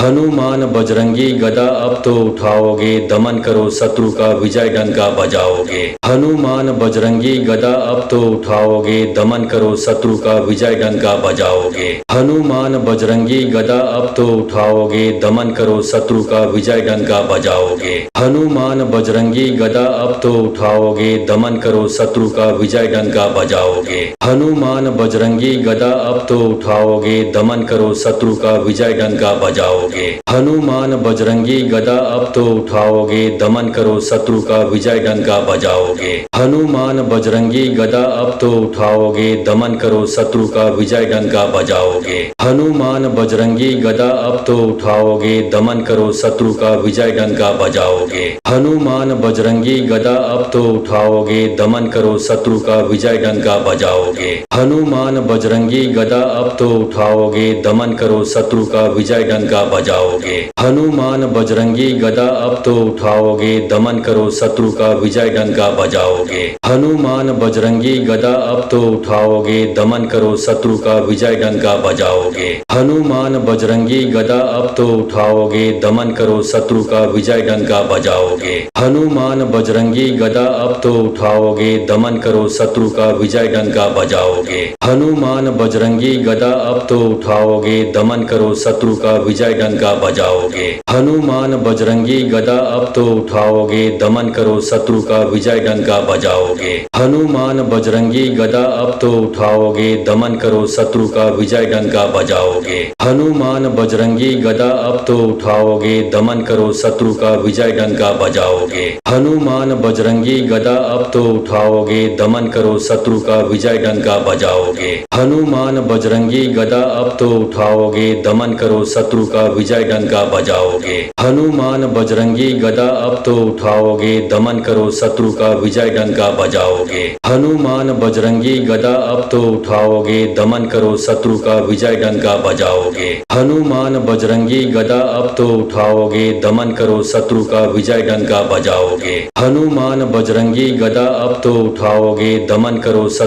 हनुमान बजरंगी गदा अब तो उठाओगे, दमन करो शत्रु का विजय डंका बजाओगे। हनुमान बजरंगी गदा अब तो उठाओगे, दमन करो शत्रु का विजय डंका बजाओगे। हनुमान बजरंगी गदा अब तो उठाओगे, दमन करो शत्रु का विजय डंका बजाओगे। हनुमान बजरंगी गदा अब तो उठाओगे, दमन करो शत्रु का विजय डंका बजाओगे। हनुमान बजरंगी गदा अब तो उठाओगे, दमन करो शत्रु का विजय डंका बजाओगे। हनुमान बजरंगी गदा अब तो उठाओगे, दमन करो शत्रु का विजय डंका बजाओगे। हनुमान बजरंगी गदा अब तो उठाओगे, दमन करो शत्रु का विजय डंका बजाओगे। हनुमान बजरंगी गदा अब तो उठाओगे, दमन करो शत्रु का विजय डंका बजाओगे। हनुमान बजरंगी गदा अब तो उठाओगे, दमन करो शत्रु का विजय डंका बजाओगे। हनुमान बजरंगी गदा अब तो उठाओगे, दमन करो शत्रु का विजय डंका बजाओगे। हनुमान बजरंगी गदा अब तो उठाओगे, दमन करो शत्रु का विजय डंका बजाओगे। हनुमान बजरंगी गदा अब तो उठाओगे, दमन करो शत्रु का विजय डंका बजाओगे। हनुमान बजरंगी गदा अब तो उठाओगे, दमन करो शत्रु का विजय डंका बजाओगे। हनुमान बजरंगी गदा अब तो उठाओगे, दमन करो शत्रु का विजय डंका बजाओगे। हनुमान बजरंगी गदा अब तो उठाओगे, दमन करो शत्रु का विजय डंका बजाओगे। हनुमान बजरंगी गदा अब तो उठाओगे, दमन करो शत्रु का विजय डंका बजाओगे। हनुमान बजरंगी गदा अब तो उठाओगे, दमन करो शत्रु का विजय डंका बजाओगे। हनुमान बजरंगी गदा अब तो उठाओगे, दमन करो शत्रु का विजय डंका बजाओगे। हनुमान बजरंगी गदा अब तो उठाओगे, दमन करो शत्रु का विजय डंका बजाओगे। हनुमान बजरंगी गदा अब तो उठाओगे, दमन करो शत्रु का विजय डंका बजाओगे। हनुमान बजरंगी गदा अब तो उठाओगे, दमन करो शत्रु का विजय डंका बजाओगे। हनुमान बजरंगी गदा अब तो उठाओगे, दमन करो शत्रु का विजय डंका बजाओगे। हनुमान बजरंगी गदा अब तो उठाओगे, दमन करो शत्रु का विजय डंका बजाओगे। हनुमान बजरंगी गदा अब तो उठाओगे, दमन करो शत्रु का विजय डंका बजाओगे। हनुमान बजरंगी गदा अब तो उठाओगे, दमन करो शत्रु का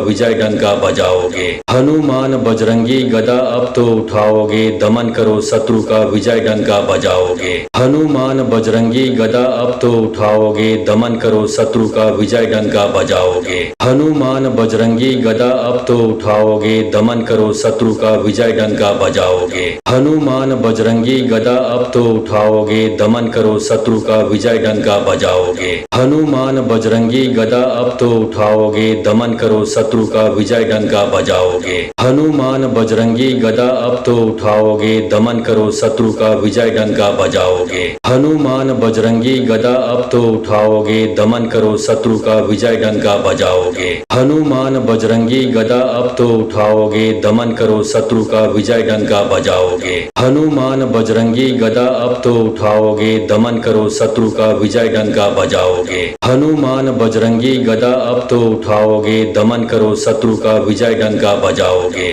विजय डंका बजाओगे। हनुमान बजरंगी गदा अब तो उठाओगे, दमन करो शत्रु का विजय डंका बजाओगे। हनुमान बजरंगी गदा अब तो उठाओगे, दमन करो शत्रु का विजय डंका बजाओगे। हनुमान बजरंगी गदा अब तो उठाओगे, दमन करो शत्रु का विजय डंका बजाओगे। हनुमान बजरंगी गदा अब तो उठाओगे, दमन करो शत्रु का विजय डंका बजाओगे। हनुमान बजरंगी गदा अब तो उठाओगे, दमन करो शत्रु का विजय डंका बजाओगे। हनुमान बजरंगी गदा अब तो उठाओगे, दमन करो शत्रु का विजय डंका बजाओगे। हनुमान बजरंगी गदा अब तो उठाओगे, दमन करो शत्रु का विजय डंका बजाओगे। हनुमान बजरंगी गदा अब तो उठाओगे, दमन करो शत्रु का विजय डंका बजाओगे। हनुमान बजरंगी गदा अब तो उठाओगे, दमन करो शत्रु का विजय डंका बजाओगे। हनुमान बजरंगी गदा अब तो उठाओगे, दमन करो शत्रु का विजय डंका बजाओगे।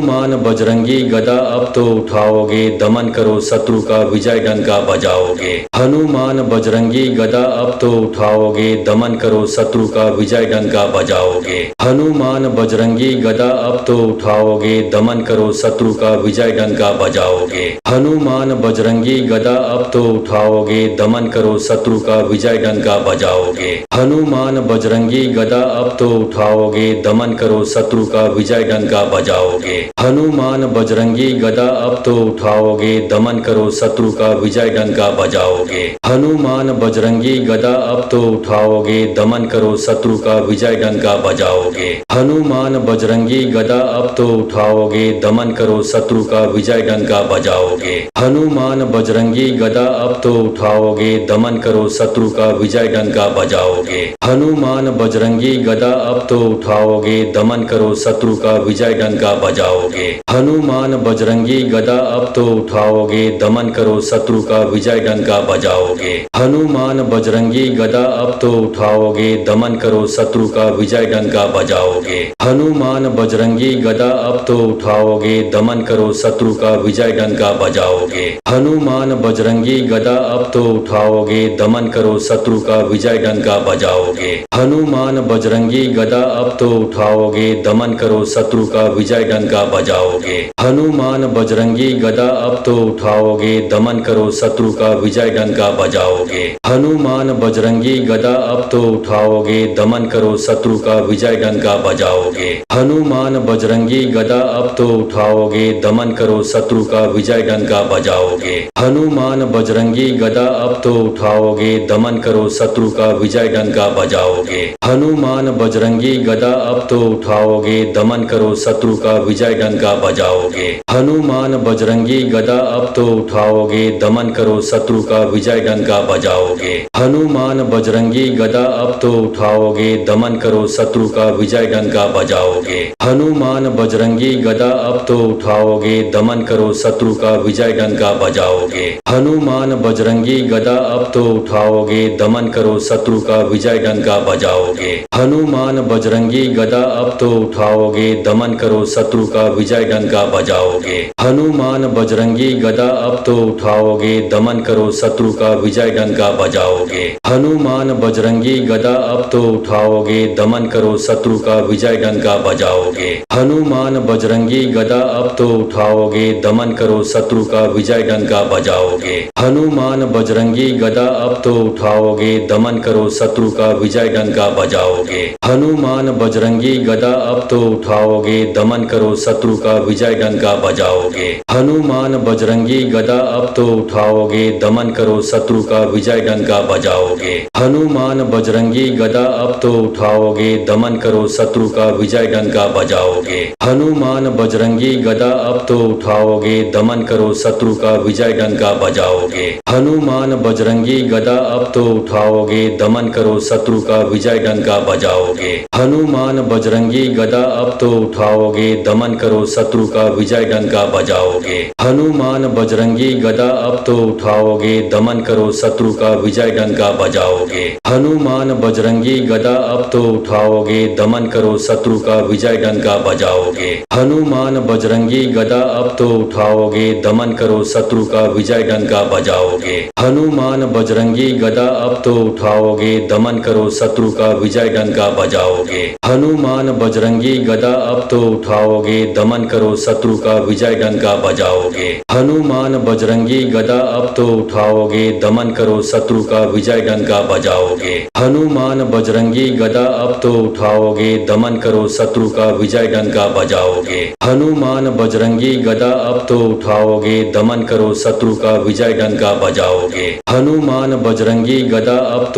हनुमान बजरंगी गदा अब तो उठाओगे, दमन करो शत्रु का विजय डंका बजाओगे। हनुमान बजरंगी गदा अब तो उठाओगे, दमन करो शत्रु का विजय डंका बजाओगे। हनुमान बजरंगी गदा अब तो उठाओगे, दमन करो शत्रु का विजय डंका बजाओगे। हनुमान बजरंगी गदा अब तो उठाओगे, दमन करो शत्रु का विजय डंका बजाओगे। हनुमान बजरंगी गदा अब तो उठाओगे, दमन करो शत्रु का विजय डंका बजाओगे। हनुमान बजरंगी गदा अब तो उठाओगे, दमन करो शत्रु का विजय डंका बजाओगे। हनुमान बजरंगी गदा अब तो उठाओगे, दमन करो शत्रु का विजय डंका बजाओगे। हनुमान बजरंगी गदा अब तो उठाओगे, दमन करो शत्रु का विजय डंका बजाओगे। हनुमान बजरंगी गदा अब तो उठाओगे, दमन करो शत्रु का विजय डंका बजाओगे। हनुमान बजरंगी गदा अब तो उठाओगे, दमन करो शत्रु का विजय डंका बजाओगे। हनुमान बजरंगी गदा अब तो उठाओगे, दमन करो शत्रु का विजय डंका बजाओगे। हनुमान बजरंगी गदा अब तो उठाओगे, दमन करो शत्रु का विजय डंका बजाओगे। हनुमान बजरंगी गदा अब तो उठाओगे, दमन करो शत्रु का विजय डंका बजाओगे। हनुमान बजरंगी गदा अब तो उठाओगे, दमन करो शत्रु का विजय डंका बजाओगे। हनुमान बजरंगी गदा अब तो उठाओगे, दमन करो शत्रु का विजय डंका बजाओगे। हनुमान बजरंगी गदा अब तो उठाओगे, दमन करो शत्रु का विजय डंका बजाओगे। हनुमान बजरंगी गदा अब तो उठाओगे, दमन करो शत्रु का विजय डंका बजाओगे। हनुमान बजरंगी गदा अब तो उठाओगे, दमन करो शत्रु का विजय डंका बजाओगे। हनुमान बजरंगी गदा अब तो उठाओगे, दमन करो शत्रु का विजय डंका बजाओगे। हनुमान बजरंगी गदा अब तो उठाओगे, दमन करो शत्रु का विजय डंका बजाओगे। हनुमान बजरंगी गदा अब तो उठाओगे, दमन करो शत्रु का विजय डंका बजाओगे। हनुमान बजरंगी गदा अब तो उठाओगे, दमन करो शत्रु का विजय डंका बजाओगे। हनुमान बजरंगी गदा अब तो उठाओगे, दमन करो शत्रु का विजय डंका बजाओगे। हनुमान बजरंगी गदा अब तो उठाओगे, दमन करो शत्रु का विजय डंका बजाओगे। हनुमान बजरंगी गदा अब तो उठाओगे, दमन करो शत्रु का विजय डंका बजाओगे। हनुमान बजरंगी गदा अब तो उठाओगे, दमन करो शत्रु का विजय डंका बजाओगे। हनुमान बजरंगी गदा अब तो उठाओगे, दमन करो शत्रु का विजय डंका बजाओगे। हनुमान बजरंगी गदा अब तो उठाओगे, दमन करो शत्रु का विजय डंका बजाओगे। हनुमान बजरंगी गदा अब तो उठाओगे, दमन करो शत्रु का विजय डंका बजाओगे। हनुमान बजरंगी गदा अब तो उठाओगे, दमन करो शत्रु का विजय डंका बजाओगे। हनुमान बजरंगी गदा अब तो उठाओगे, दमन करो शत्रु का विजय डंका बजाओगे। हनुमान बजरंगी गदा अब तो उठाओगे, दमन करो शत्रु का विजय डंका बजाओगे। हनुमान बजरंगी गदा अब तो उठाओगे, दमन करो शत्रु का विजय डंका बजाओगे। हनुमान बजरंगी गदा अब तो उठाओगे, दमन करो शत्रु का विजय डंका बजाओगे। हनुमान बजरंगी गदा अब तो उठाओगे, दमन करो शत्रु का विजय डंका बजाओगे। हनुमान बजरंगी गदा अब तो उठाओगे, दमन करो शत्रु का विजय डंका बजाओगे। हनुमान बजरंगी गदा अब तो उठाओगे, दमन करो शत्रु का विजय डंका बजाओगे। हनुमान बजरंगी गदा अब तो उठाओगे, दमन करो शत्रु का विजय डंका बजाओगे। हनुमान बजरंगी गदा अब तो उठाओगे, दमन करो शत्रु का विजय डंका बजाओगे। हनुमान बजरंगी गदा अब तो उठाओगे, दमन करो शत्रु का विजय डंका बजाओगे। हनुमान बजरंगी गदा अब तो उठाओगे, दमन करो शत्रु का विजय डंका बजाओगे। हनुमान बजरंगी गदा अब तो उठाओगे, दमन करो शत्रु का विजय डंका बजाओगे। हनुमान बजरंगी गदा अब तो उठाओगे, दमन करो शत्रु का विजय डंका बजाओगे। हनुमान बजरंगी गदा अब तो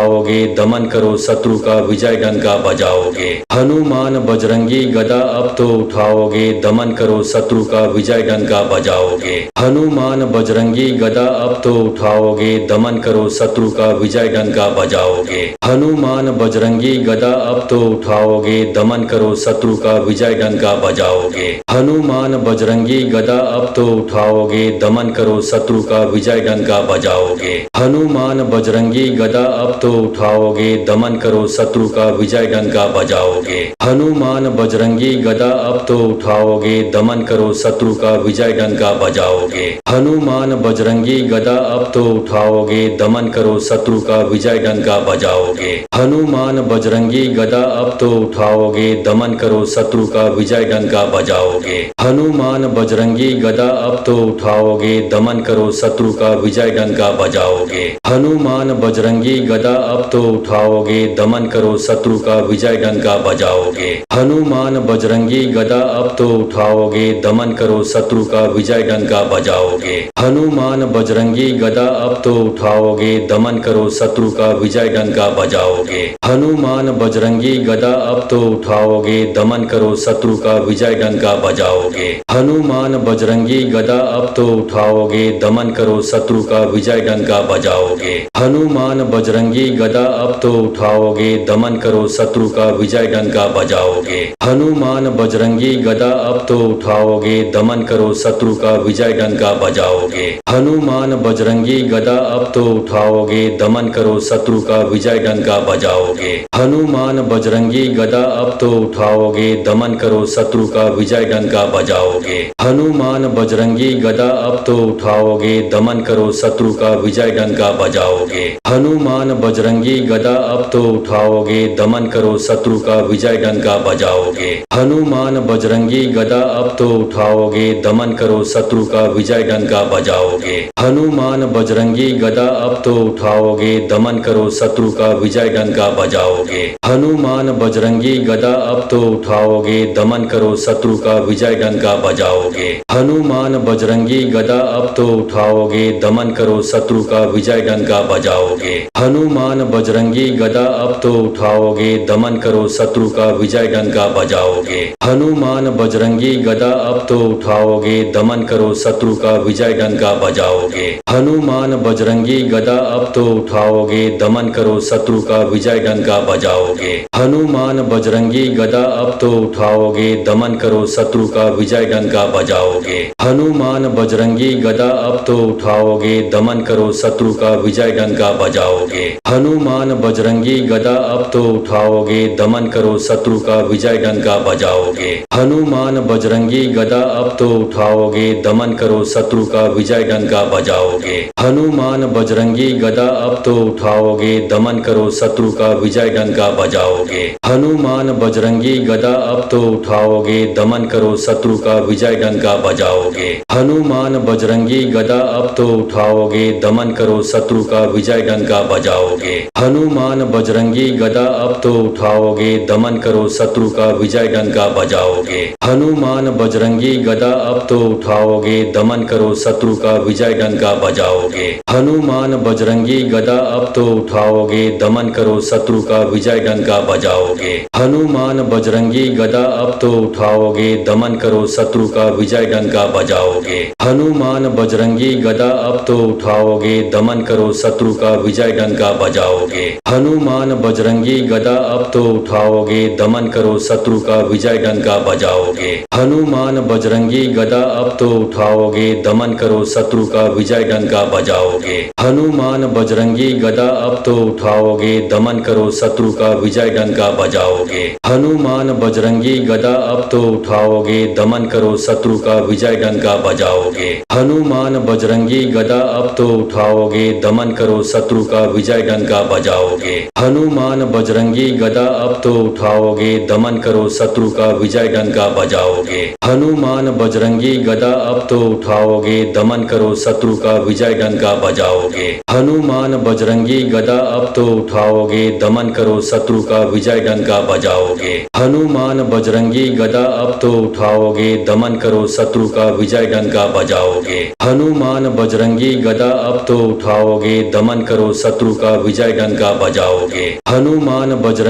उठाओगे, दमन करो शत्रु का विजय डंका बजाओगे। हनुमान बजरंगी गदा अब तो उठाओगे, दमन करो शत्रु का विजय डंका बजाओगे। हनुमान बजरंगी गदा अब तो उठाओगे, दमन करो शत्रु का विजय डंका बजाओगे। हनुमान बजरंगी गदा अब तो उठाओगे, दमन करो शत्रु का विजय डंका बजाओगे। हनुमान बजरंगी गदा अब तो उठाओगे, दमन करो शत्रु का विजय डंका बजाओगे। हनुमान बजरंगी गदा अब तो उठाओगे, दमन करो शत्रु का विजय डंका बजाओगे। हनुमान बजरंगी गदा अब तो उठाओगे, दमन करो शत्रु का विजय डंका बजाओगे। हनुमान बजरंगी गदा अब तो उठाओगे, दमन करो शत्रु का विजय डंका बजाओगे। हनुमान बजरंगी गदा अब तो उठाओगे, दमन करो शत्रु का विजय डंका बजाओगे। हनुमान बजरंगी गदा अब तो उठाओगे, दमन करो शत्रु का विजय डंका बजाओगे। हनुमान बजरंगी गदा अब तो उठाओगे, दमन करो शत्रु का विजय डंका बजाओगे। हनुमान बजरंगी गदा अब तो उठाओगे, दमन करो शत्रु का विजय डंका बजाओगे। हनुमान बजरंगी गदा अब तो उठाओगे, दमन करो शत्रु का विजय डंका बजाओगे। हनुमान बजरंगी गदा अब तो उठाओगे, दमन करो शत्रु का विजय डंका बजाओगे। हनुमान बजरंगी गदा अब तो उठाओगे, दमन करो शत्रु का विजय डंका बजाओगे। हनुमान बजरंगी गदा अब तो उठाओगे, दमन करो शत्रु का विजय डंका बजाओगे। हनुमान बजरंगी गदा अब तो उठाओगे, दमन करो शत्रु का विजय डंका बजाओगे। हनुमान बजरंगी गदा अब तो उठाओगे, दमन करो शत्रु का विजय डंका बजाओगे। हनुमान बजरंगी गदा अब तो उठाओगे, दमन करो शत्रु का विजय डंका बजाओगे। हनुमान बजरंगी गदा अब तो उठाओगे, दमन करो शत्रु का विजय डंका बजाओगे। हनुमान बजरंगी गदा अब तो उठाओगे, दमन करो शत्रु शत्रु का विजय डंका बजाओगे। हनुमान बजरंगी गदा अब तो उठाओगे, दमन करो शत्रु का विजय डंका बजाओगे। हनुमान बजरंगी गदा अब तो उठाओगे, दमन करो शत्रु का विजय डंका बजाओगे। हनुमान बजरंगी गदा अब तो उठाओगे, दमन करो शत्रु का विजय डंका बजाओगे। हनुमान बजरंगी गदा अब तो उठाओगे, दमन करो शत्रु का विजय डंका बजाओगे। हनुमान बजरंगी गदा अब तो उठाओगे, दमन करो शत्रु का विजय डंका बजाओगे। हनुमान बजरंगी गदा अब तो उठाओगे, दमन करो शत्रु का विजय डंका बजाओगे। हनुमान बजरंगी गदा अब तो उठाओगे, दमन करो शत्रु का विजय डंका बजाओगे। हनुमान बजरंगी गदा अब तो उठाओगे, दमन करो शत्रु का विजय डंका बजाओगे। हनुमान बजरंगी गदा अब तो उठाओगे, दमन करो शत्रु का विजय डंका बजाओगे। हनुमान बजरंगी गदा अब तो उठाओगे, दमन करो शत्रु का विजय डंका बजाओगे। हनुमान बजरंगी गदा अब तो उठाओगे, दमन करो शत्रु का विजय डंका बजाओगे। हनुमान बजरंगी गदा अब तो उठाओगे, दमन करो शत्रु का विजय डंका बजाओगे। हनुमान बजरंगी गदा अब तो उठाओगे, दमन करो शत्रु का विजय डंका बजाओगे। हनुमान बजरंगी गदा अब तो उठाओगे, दमन करो शत्रु का विजय डंका बजाओगे। हनुमान बजरंगी गदा अब तो उठाओगे, दमन करो शत्रु का विजय डंका बजाओगे। हनुमान बजरंगी गदा अब तो उठाओगे, दमन करो शत्रु का विजय डंका बजाओगे। हनुमान बजरंगी गदा अब तो उठाओगे, दमन करो शत्रु का विजय डंका बजाओगे। हनुमान बजरंगी गदा अब तो उठाओगे, दमन करो शत्रु का विजय डंका बजाओगे। हनुमान बजरंगी गदा अब तो उठाओगे, दमन करो शत्रु का विजय डंका बजाओगे। हनुमान बजरंगी गदा अब तो उठाओगे, दमन करो शत्रु का विजय डंका बजाओगे। हनुमान बजरंगी गदा अब तो उठाओगे, दमन करो शत्रु का विजय डंका बजाओगे। हनुमान बजरंगी गदा अब तो उठाओगे, दमन करो शत्रु का विजय डंका बजाओगे। हनुमान बजरंगी गदा अब तो उठाओगे, दमन करो शत्रु का विजय डंका बजाओगे। हनुमान बजरंगी गदा अब तो उठाओगे, दमन करो शत्रु का विजय डंका बजाओगे। हनुमान बजरंगी गदा अब तो उठाओगे, दमन करो शत्रु का विजय डंका बजाओगे। हनुमान बजरंगी गदा अब तो उठाओगे, दमन करो शत्रु का विजय डंका बजाओगे। हनुमान बजरंगी गदा अब तो उठाओगे, दमन करो शत्रु का विजय डंका बजाओगे। हनुमान बजरंगी गदा अब तो उठाओगे, दमन करो शत्रु का विजय डंका बजाओगे। हनुमान बजरंगी गदा अब तो उठाओगे, दमन करो शत्रु का विजय डंका बजाओगे। हनुमान बजरंगी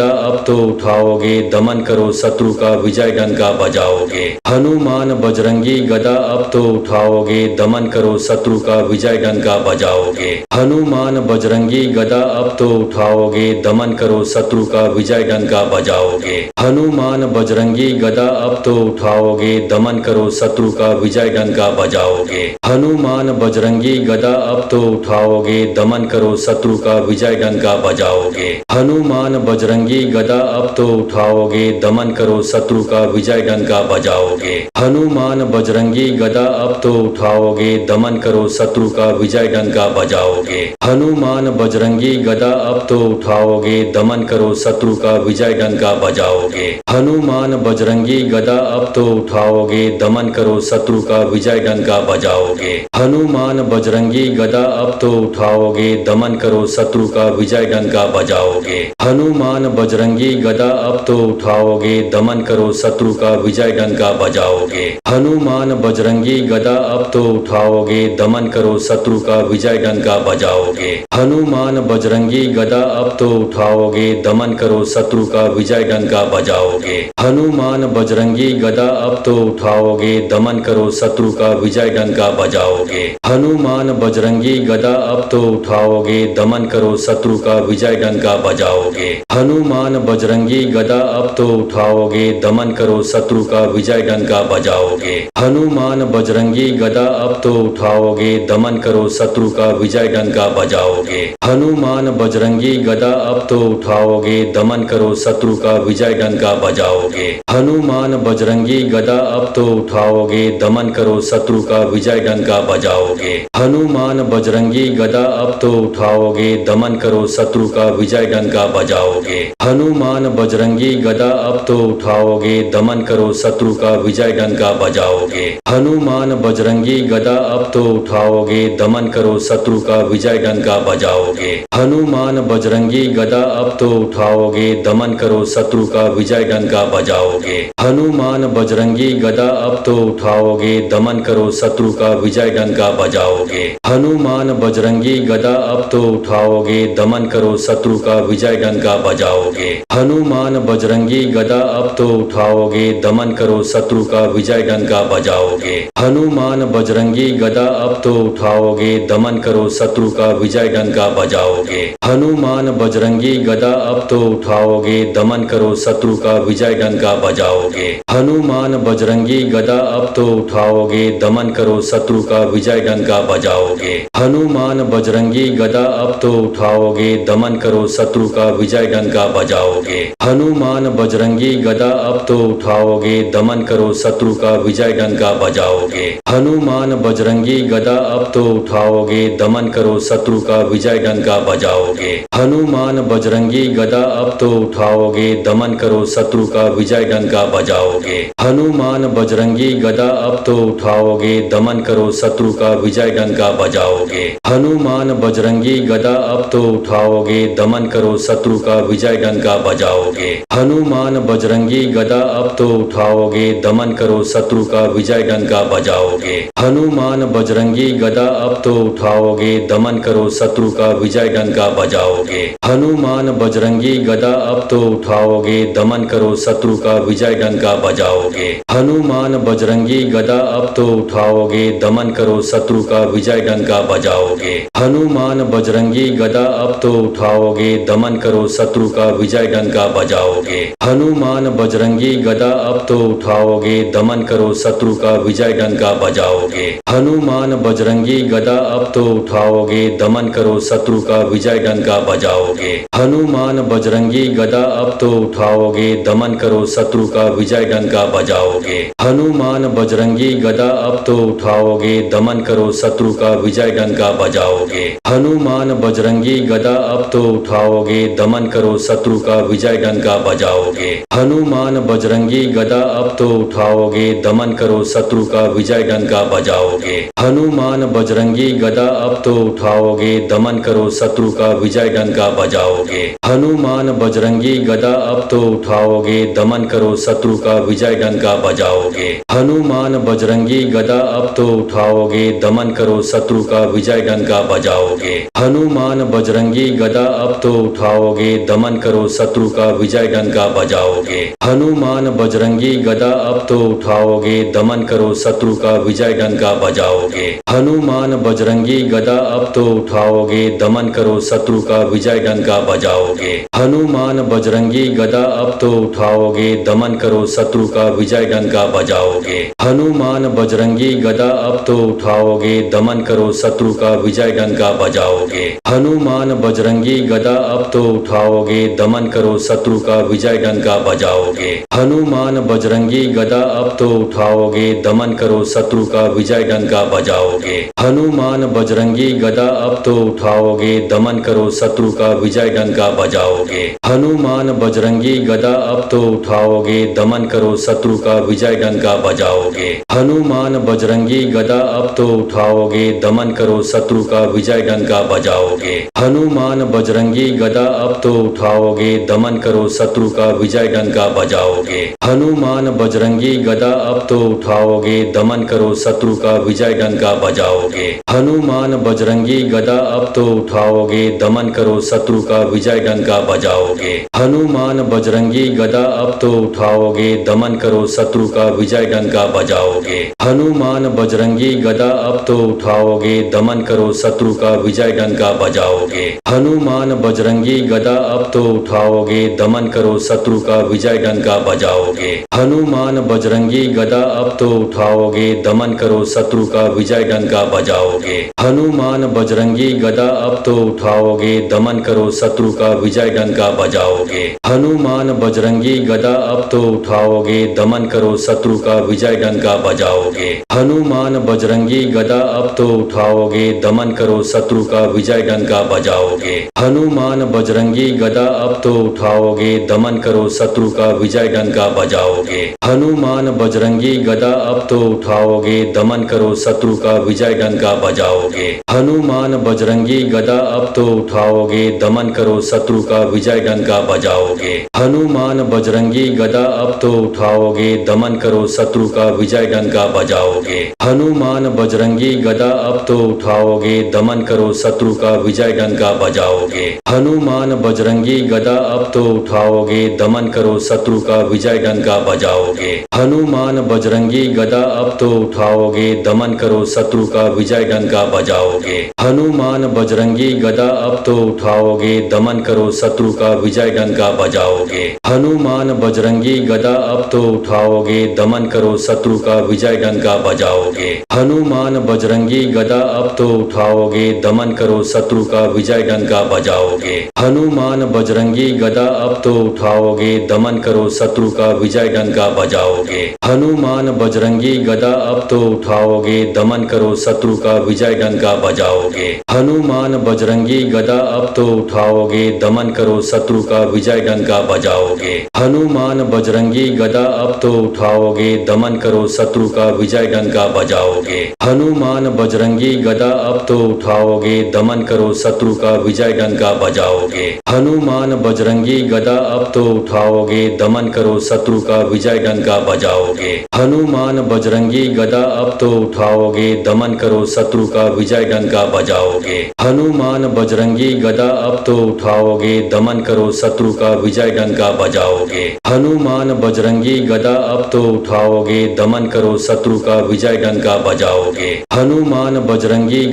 गदा अब तो उठाओगे, दमन करो शत्रु का विजय डंका बजाओगे। हनुमान बजरंगी गदा अब तो उठाओगे, दमन करो शत्रु का विजय डंका बजाओगे। हनुमान बजरंगी गदा अब तो उठाओगे, दमन करो शत्रु का विजय डंका बजाओगे। हनुमान बजरंगी गदा अब तो उठाओगे, दमन करो शत्रु का विजय डंका बजाओगे। हनुमान बजरंगी गदा अब तो उठाओगे, दमन करो शत्रु का विजय डंका बजाओगे। हनुमान बजरंगी गदा अब तो उठाओगे, दमन करो शत्रु का विजय डंका बजाओगे। हनुमान बजरंगी गदा अब तो उठाओगे, दमन करो शत्रु का विजय डंका बजाओगे। हनुमान बजरंगी गदा अब तो उठाओगे, दमन करो शत्रु का विजय डंका बजाओगे। हनुमान बजरंगी गदा अब तो उठाओगे, दमन करो शत्रु का विजय डंका बजाओगे। हनुमान बजरंगी गदा अब तो उठाओगे, दमन करो शत्रु का विजय डंका बजाओगे। हनुमान बजरंगी गदा अब तो उठाओगे, दमन करो शत्रु का विजय डंका बजाओगे। हनुमान बजरंगी गदा अब तो उठाओगे, दमन करो शत्रु का विजय डंका बजाओगे। हनुमान बजरंगी गदा अब तो उठाओगे, दमन करो शत्रु का विजय डंका बजाओगे। हनुमान बजरंगी गदा अब तो उठाओगे, दमन करो शत्रु का विजय डंका बजाओगे। हनुमान बजरंगी गदा अब तो उठाओगे, दमन करो शत्रु का विजय डंका बजाओगे। हनुमान बजरंगी गदा अब तो उठाओगे, दमन करो शत्रु का विजय डंका बजाओगे। हनुमान बजरंगी गदा अब तो उठाओगे, दमन करो शत्रु का विजय डंका बजाओगे। हनुमान बजरंगी गदा अब तो उठाओगे, दमन करो शत्रु का विजय डंका बजाओगे। हनुमान बजरंगी गदा अब तो उठाओगे, दमन करो शत्रु का विजय डंका बजाओगे। हनुमान बजरंगी गदा अब तो उठाओगे, दमन करो शत्रु का विजय डंका बजाओगे। हनुमान बजरंगी गदा अब तो उठाओगे, दमन करो शत्रु का विजय डंका बजाओगे। हनुमान बजरंगी गदा अब तो उठाओगे, दमन करो शत्रु का विजय डंका बजाओगे। हनुमान बजरंगी गदा अब तो उठाओगे, दमन करो शत्रु का विजय डंका बजाओगे। हनुमान बजरंगी गदा अब तो उठाओगे, दमन करो शत्रु का विजय डंका बजाओगे। हनुमान बजरंगी गदा अब तो उठाओगे, दमन करो शत्रु का विजय डंका बजाओगे। हनुमान बजरंगी गदा अब तो उठाओगे, दमन करो शत्रु का विजय डंका बजाओगे। हनुमान बजरंगी गदा अब तो उठाओगे, दमन करो शत्रु का विजय डंका बजाओगे। हनुमान बजरंगी गदा अब तो उठाओगे, दमन करो शत्रु का विजय डंका बजाओगे। हनुमान बजरंगी गदा अब तो उठाओगे, दमन करो शत्रु का विजय डंका बजाओगे। हनुमान बजरंगी गदा अब तो उठाओगे, दमन करो शत्रु का विजय डंका बजाओगे। हनुमान बजरंगी गदा अब तो उठाओगे, दमन करो शत्रु का विजय डंका बजाओगे। हनुमान बजरंगी गदा अब तो उठाओगे, दमन करो शत्रु का विजय डंका बजाओगे। हनुमान बजरंगी गदा अब तो उठाओगे, दमन करो शत्रु का विजय डंका बजाओगे। हनुमान बजरंगी गदा अब तो उठाओगे, दमन करो शत्रु का विजय डंका बजाओगे। हनुमान बजरंगी गदा अब तो उठाओगे, दमन करो शत्रु का विजय डंका बजाओगे। हनुमान बजरंगी गदा अब तो उठाओगे, दमन करो शत्रु का विजय डंका बजाओगे। हनुमान बजरंगी गदा अब तो उठाओगे, दमन करो शत्रु का विजय डंका बजाओगे। हनुमान बजरंगी गदा अब तो उठाओगे, दमन करो शत्रु का विजय डंका बजाओगे। हनुमान बजरंगी गदा अब तो उठाओगे, दमन करो शत्रु का विजय डंका बजाओगे। हनुमान बजरंगी गदा अब तो उठाओगे, दमन करो शत्रु का विजय डंका बजाओगे। हनुमान बजरंगी गदा अब तो उठाओगे, दमन करो शत्रु का विजय डंका बजाओगे। हनुमान बजरंगी गदा अब तो उठाओगे, दमन करो शत्रु का विजय डंका बजाओगे। हनुमान बजरंगी गदा अब तो उठाओगे, दमन करो शत्रु का विजय डंका बजाओगे। हनुमान बजरंगी गदा अब तो उठाओगे, दमन करो शत्रु का विजय डंका बजाओगे। हनुमान बजरंगी गदा अब तो उठाओगे, दमन करो शत्रु का विजय डंका बजाओगे। हनुमान बजरंगी गदा अब तो उठाओगे, दमन करो शत्रु का विजय डंका बजाओगे। हनुमान बजरंगी गदा अब तो उठाओगे, दमन करो शत्रु का विजय डंका बजाओगे। हनुमान बजरंगी गदा अब तो उठाओगे, दमन करो शत्रु का विजय डंका बजाओगे। हनुमान बजरंगी गदा अब तो उठाओगे, दमन करो शत्रु का विजय डंका बजाओगे। हनुमान बजरंगी गदा अब तो उठाओगे, दमन करो शत्रु का विजय डंका बजाओगे। हनुमान बजरंगी गदा अब तो उठाओगे, दमन करो शत्रु का विजय डंका बजाओगे। हनुमान बजरंगी गदा अब तो उठाओगे, दमन करो शत्रु का विजय डंका बजाओगे। हनुमान बजरंगी गदा अब तो उठाओगे, दमन करो शत्रु का विजय डंका बजाओगे। हनुमान बजरंगी गदा अब तो उठाओगे, दमन करो शत्रु का विजय डंका बजाओगे। हनुमान बजरंगी गदा अब तो उठाओगे, दमन करो शत्रु का विजय डंका बजाओगे। हनुमान बजरंगी गदा अब तो उठाओगे, दमन करो शत्रु का विजय डंका बजाओगे। हनुमान बजरंगी गदा अब तो उठाओगे, दमन करो शत्रु का विजय डंका बजाओगे। हनुमान बजरंगी गदा अब तो उठाओगे, दमन करो शत्रु का विजय डंका बजाओगे। हनुमान बजरंगी गदा अब तो उठाओगे, दमन करो शत्रु का विजय डंका बजाओगे। हनुमान बजरंगी गदा अब तो उठाओगे, दमन करो शत्रु का विजय डंका बजाओगे। हनुमान बजरंगी गदा अब तो उठाओगे, दमन करो शत्रु का विजय डंका बजाओगे। हनुमान बजरंगी गदा अब तो उठाओगे, दमन करो शत्रु का विजय डंका बजाओगे। हनुमान बजरंगी गदा अब तो उठाओगे, दमन करो शत्रु का विजय डंका बजाओगे। हनुमान बजरंगी गदा अब तो उठाओगे, दमन करो शत्रु का विजय डंका बजाओगे। हनुमान बजरंगी गदा अब तो उठाओगे, दमन करो शत्रु का विजय डंका बजाओगे। हनुमान बजरंगी गदा अब तो उठाओगे, दमन करो शत्रु का विजय डंका बजाओगे। हनुमान बजरंगी गदा अब तो उठाओगे, दमन करो शत्रु का विजय डंका बजाओगे। हनुमान बजरंगी गदा अब तो उठाओगे, दमन करो शत्रु का विजय डंका बजाओगे। हनुमान बजरंगी गदा अब तो उठाओगे, दमन करो शत्रु का विजय डंका बजाओगे। हनुमान बजरंगी गदा अब तो उठाओगे, दमन करो शत्रु का विजय डंका बजाओगे। हनुमान बजरंगी गदा अब तो उठाओगे, दमन करो शत्रु का विजय डंका बजाओगे। हनुमान बजरंगी गदा अब तो उठाओगे, दमन करो शत्रु का विजय डंका बजाओगे। हनुमान बजरंगी गदा अब तो उठाओगे, दमन करो शत्रु का विजय डंका बजाओगे। हनुमान बजरंगी गदा अब तो उठाओगे, दमन करो शत्रु का विजय डंका बजाओगे। हनुमान बजरंगी गदा अब तो उठाओगे, दमन करो शत्रु का विजय डंका बजाओगे। हनुमान बजरंगी गदा अब तो उठाओगे, दमन करो शत्रु का विजय डंका बजाओगे। हनुमान बजरंगी गदा अब तो उठाओगे, दमन करो शत्रु का विजय डंका बजाओगे। हनुमान बजरंगी गदा अब तो उठाओगे, दमन करो शत्रु का विजय डंका बजाओगे। हनुमान बजरंगी गदा अब तो उठाओगे, दमन करो शत्रु का विजय डंका बजाओगे। हनुमान बजरंगी गदा अब तो उठाओगे, दमन करो शत्रु का विजय डंका बजाओगे। हनुमान बजरंगी गदा अब तो उठाओगे, दमन करो शत्रु का विजय डंका बजाओगे। हनुमान बजरंगी गदा अब तो उठाओगे, दमन करो शत्रु का विजय डंका बजाओगे। हनुमान बजरंगी गदा अब तो उठाओगे, दमन करो शत्रु का विजय डंका बजाओगे। हनुमान बजरंगी गदा अब तो उठाओगे, दमन करो शत्रु का विजय डंका बजाओगे। हनुमान बजरंगी गदा अब तो उठाओगे, दमन करो शत्रु का विजय डंका बजाओगे। हनुमान बजरंगी गदा अब तो उठाओगे, दमन करो शत्रु का विजय डंका बजाओगे। हनुमान बजरंगी गदा अब तो उठाओगे, दमन करो शत्रु का विजय डंका बजाओगे। हनुमान बजरंगी गदा अब तो उठाओगे, दमन करो शत्रु का विजय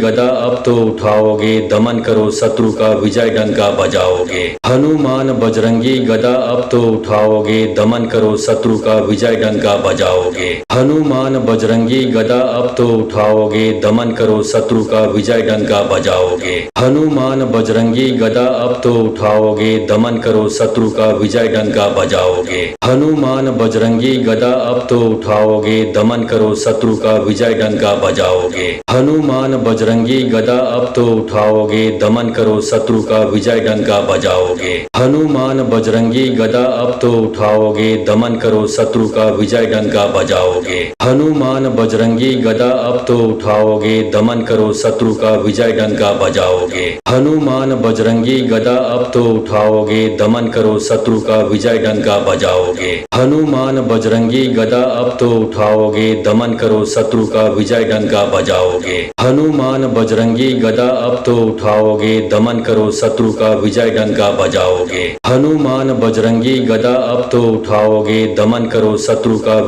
डंका बजाओगे। हनुमान बजरंगी गदा अब तो उठाओगे, दमन करो शत्रु का विजय डंका बजाओगे। हनुमान बजरंगी गदा अब तो उठाओगे, दमन करो शत्रु का विजय डंका बजाओगे। हनुमान बजरंगी गदा अब तो उठाओगे, दमन करो शत्रु का विजय डंका बजाओगे। हनुमान बजरंगी गदा अब तो उठाओगे, दमन करो शत्रु का विजय डंका बजाओगे। हनुमान बजरंगी गदा अब तो उठाओगे, दमन करो शत्रु का विजय डंका बजाओगे। हनुमान बजरंगी गदा अब तो उठाओगे, दमन करो शत्रु का विजय डंका बजाओगे। हनुमान बजरंगी गदा अब तो उठाओगे, दमन करो शत्रु का विजय डंका बजाओगे। हनुमान बजरंगी गदा अब तो उठाओगे, दमन करो शत्रु का विजय डंका बजाओगे। हनुमान बजरंगी गदा अब तो उठाओगे, दमन करो शत्रु का विजय डंका बजाओगे। हनुमान बजरंगी गदा अब तो उठाओगे, दमन करो शत्रु का विजय डंका बजाओगे। हनुमान बजरंगी गदा अब तो उठाओगे, दमन करो शत्रु का विजय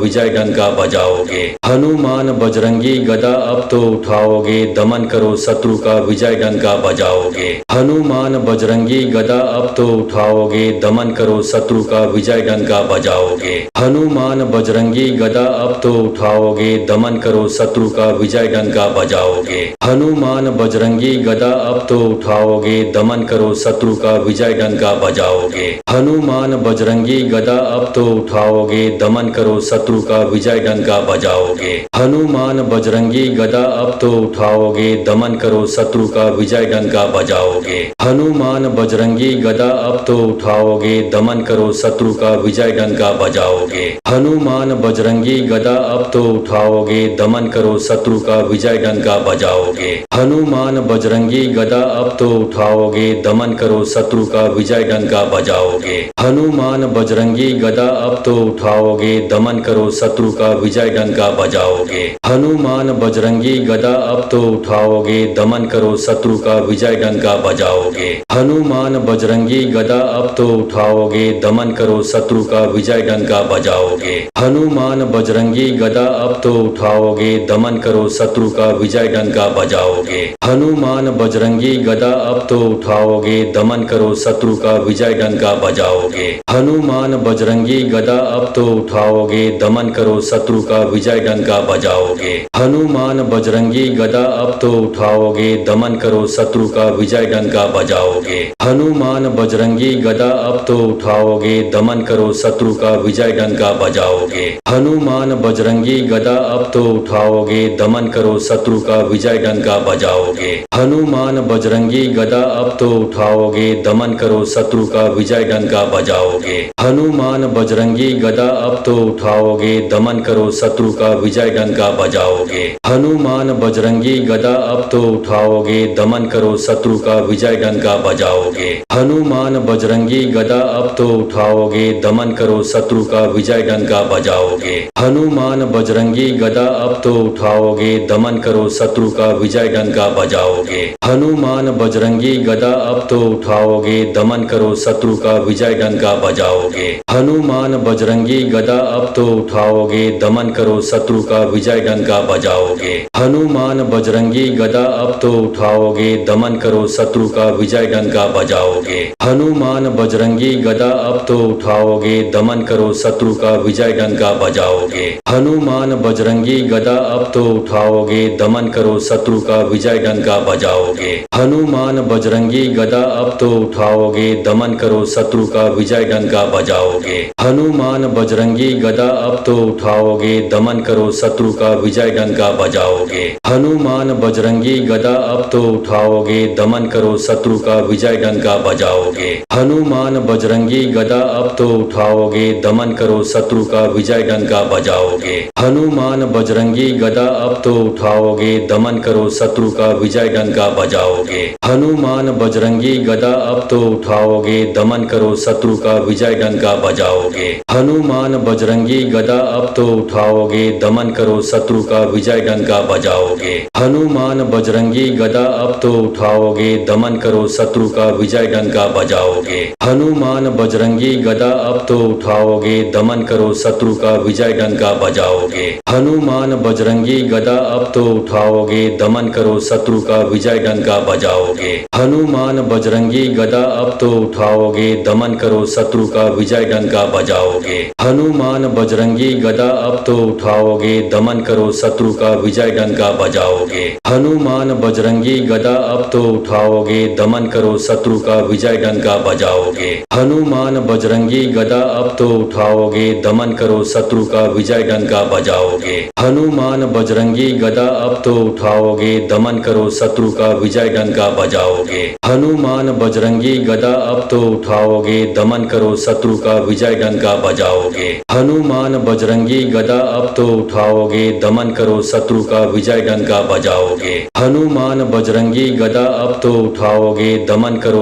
डंका बजाओगे। हनुमान बजरंगी गदा अब तो उठाओगे, दमन करो शत्रु का विजय डंका बजाओगे। हनुमान बजरंगी गदा अब तो उठाओगे, दमन करो शत्रु का विजय डंका बजाओगे। हनुमान बजरंगी गदा अब तो उठाओगे, दमन करो शत्रु का विजय डंका बजाओगे। हनुमान बजरंगी गदा अब तो उठाओगे, दमन करो शत्रु का विजय डंका बजाओगे। हनुमान बजरंगी गदा अब तो उठाओगे, दमन करो शत्रु का विजय डंका बजाओगे। हनुमान बजरंगी गदा अब तो उठाओगे, दमन करो शत्रु का विजय डंका बजाओगे। हनुमान बजरंगी गदा अब तो उठाओगे, दमन करो शत्रु का विजय डंका बजाओगे। हनुमान बजरंगी गदा अब तो उठाओगे, दमन करो शत्रु का विजय डंका बजाओगे। हनुमान बजरंगी गदा अब तो उठाओगे, दमन करो शत्रु का विजय डंका बजाओगे। हनुमान बजरंगी गदा अब तो उठाओगे, दमन करो शत्रु का विजय डंका बजाओगे। हनुमान बजरंगी गदा अब तो उठाओगे, दमन करो शत्रु का विजय डंका बजाओगे। हनुमान बजरंगी गदा अब तो उठाओगे, दमन करो शत्रु का विजय डंका बजाओगे। हनुमान बजरंगी गदा अब तो उठाओगे, दमन करो शत्रु का विजय डंका बजाओगे। हनुमान बजरंगी गदा अब तो उठाओगे, दमन करो शत्रु का विजय डंका बजाओगे। हनुमान बजरंगी गदा अब तो उठाओगे, दमन करो शत्रु का विजय डंका बजाओगे। हनुमान बजरंगी गदा अब तो उठाओगे, दमन करो शत्रु का विजय डंका बजाओगे। हनुमान बजरंगी गदा अब तो उठाओगे, दमन करो शत्रु का विजय डंका बजाओगे। हनुमान बजरंगी गदा अब तो उठाओगे, दमन करो शत्रु का विजय डंका बजाओगे। हनुमान बजरंगी गदा अब तो उठाओगे, दमन करो शत्रु का विजय डंका बजाओगे। हनुमान बजरंगी गदा अब तो उठाओगे, दमन करो शत्रु का विजय डंका बजाओगे। हनुमान बजरंगी गदा अब तो उठाओगे, दमन करो शत्रु का विजय डंका बजाओगे। हनुमान बजरंगी गदा अब तो उठाओगे, दमन करो शत्रु का विजय डंका बजाओगे। हनुमान बजरंगी गदा अब तो उठाओगे, दमन करो शत्रु का विजय डंका बजाओगे। हनुमान बजरंगी गदा अब तो उठाओगे, दमन करो शत्रु का विजय डंका बजाओगे। हनुमान बजरंगी गदा अब तो उठाओगे, दमन करो शत्रु का विजय डंका बजाओगे। हनुमान बजरंगी गदा अब तो उठाओगे, दमन करो शत्रु का विजय डंका बजाओगे। हनुमान बजरंगी गदा अब तो उठाओगे, दमन करो शत्रु का विजय डंका बजाओगे। हनुमान बजरंगी गदा अब तो उठाओगे, दमन करो शत्रु का विजय डंका बजाओगे। हनुमान बजरंगी गदा अब तो उठाओगे, दमन करो शत्रु का विजय डंका बजाओगे। हनुमान बजरंगी गदा अब तो उठाओगे, दमन करो शत्रु का विजय डंका बजाओगे। हनुमान बजरंगी गदा अब तो उठाओगे, दमन करो शत्रु का विजय डंका बजाओगे। हनुमान बजरंगी गदा अब तो उठाओगे, दमन करो शत्रु का विजय डंका बजाओगे। हनुमान बजरंगी गदा अब तो उठाओगे, दमन करो शत्रु का विजय डंका बजाओगे। हनुमान बजरंगी गदा अब तो उठाओगे, दमन करो शत्रु का विजय डंका बजाओगे। हनुमान बजरंगी गदा अब तो उठाओगे, दमन करो शत्रु का विजय डंका बजाओगे। हनुमान बजरंगी गदा अब तो उठाओगे, दमन करो शत्रु का विजय डंका बजाओगे। हनुमान बजरंगी गदा अब तो उठाओगे, दमन करो शत्रु का विजय डंका बजाओगे। हनुमान बजरंगी गदा अब तो उठाओगे, दमन करो शत्रु का विजय डंका बजाओगे। हनुमान बजरंगी गदा अब तो उठाओगे, दमन करो शत्रु का विजय डंका बजाओगे। हनुमान बजरंगी गदा अब तो उठाओगे, दमन करो शत्रु का विजय डंका बजाओगे। हनुमान बजरंगी गदा अब तो उठाओगे, दमन करो शत्रु का विजय डंका बजाओगे। हनुमान बजरंगी गदा अब तो उठाओगे, दमन करो शत्रु का विजय डंका बजाओगे। हनुमान बजरंगी गदा अब तो उठाओगे, दमन करो शत्रु का विजय डंका बजाओगे। हनुमान बजरंगी गदा अब तो उठाओगे, दमन करो शत्रु का विजय डंका बजाओगे। हनुमान बजरंगी गदा अब तो उठाओगे, दमन करो शत्रु का विजय डंका बजाओगे। हनुमान बजरंगी गदा अब तो उठाओगे, दमन करो शत्रु का विजय डंका बजाओगे। हनुमान बजरंगी गदा अब तो उठाओगे, दमन करो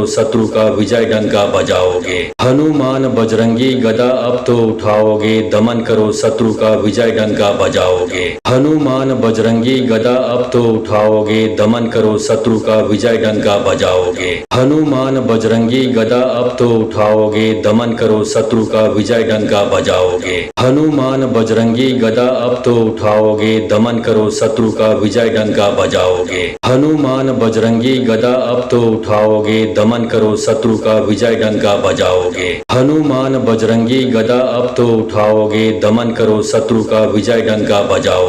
शत्रु का विजय डंका बजाओगे। हनुमान बजरंगी गदा अब तो उठाओगे, दमन करो शत्रु का विजय डंका बजाओगे। हनुमान बजरंगी गदा अब तो उठाओगे, दमन करो शत्रु का विजय डंका बजाओगे। हनुमान बजरंगी गदा अब तो उठाओगे, दमन करो शत्रु का विजय डंका बजाओगे। हनुमान बजरंगी गदा अब तो उठाओगे, दमन करो शत्रु का विजय डंका बजाओगे। हनुमान बजरंगी गदा अब तो उठाओगे, दमन करो शत्रु का विजय डंका बजाओगे। हनुमान बजरंगी गदा अब तो उठाओगे, दमन करो शत्रु का विजय डंका बजाओगे।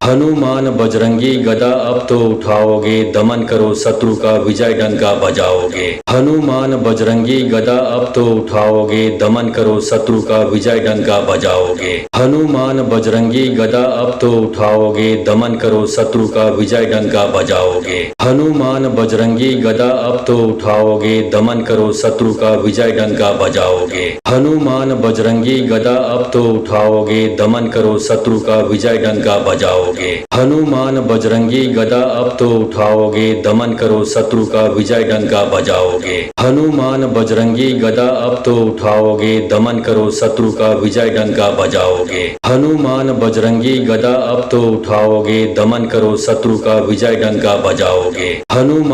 हनुमान बजरंगी गदा अब तो उठाओगे, दमन करो शत्रु का विजय डंका बजाओगे। हनुमान बजरंगी गदा अब तो उठाओगे, दमन करो शत्रु का विजय डंका बजाओगे। हनुमान बजरंगी गदा अब तो उठाओगे, दमन करो शत्रु का विजय डंका बजाओगे। हनुमान बजरंगी गदा अब तो उठाओगे, दमन करो शत्रु का विजय डंका बजाओगे। हनुमान बजरंगी गदा अब तो उठाओगे, दमन करो शत्रु का विजय डंका बजाओगे। हनुमान बजरंगी गदा अब तो उठाओगे, दमन करो शत्रु का विजय डंका बजाओगे। हनुमान बजरंगी गदा अब तो उठाओगे, दमन करो शत्रु का विजय डंका बजाओगे।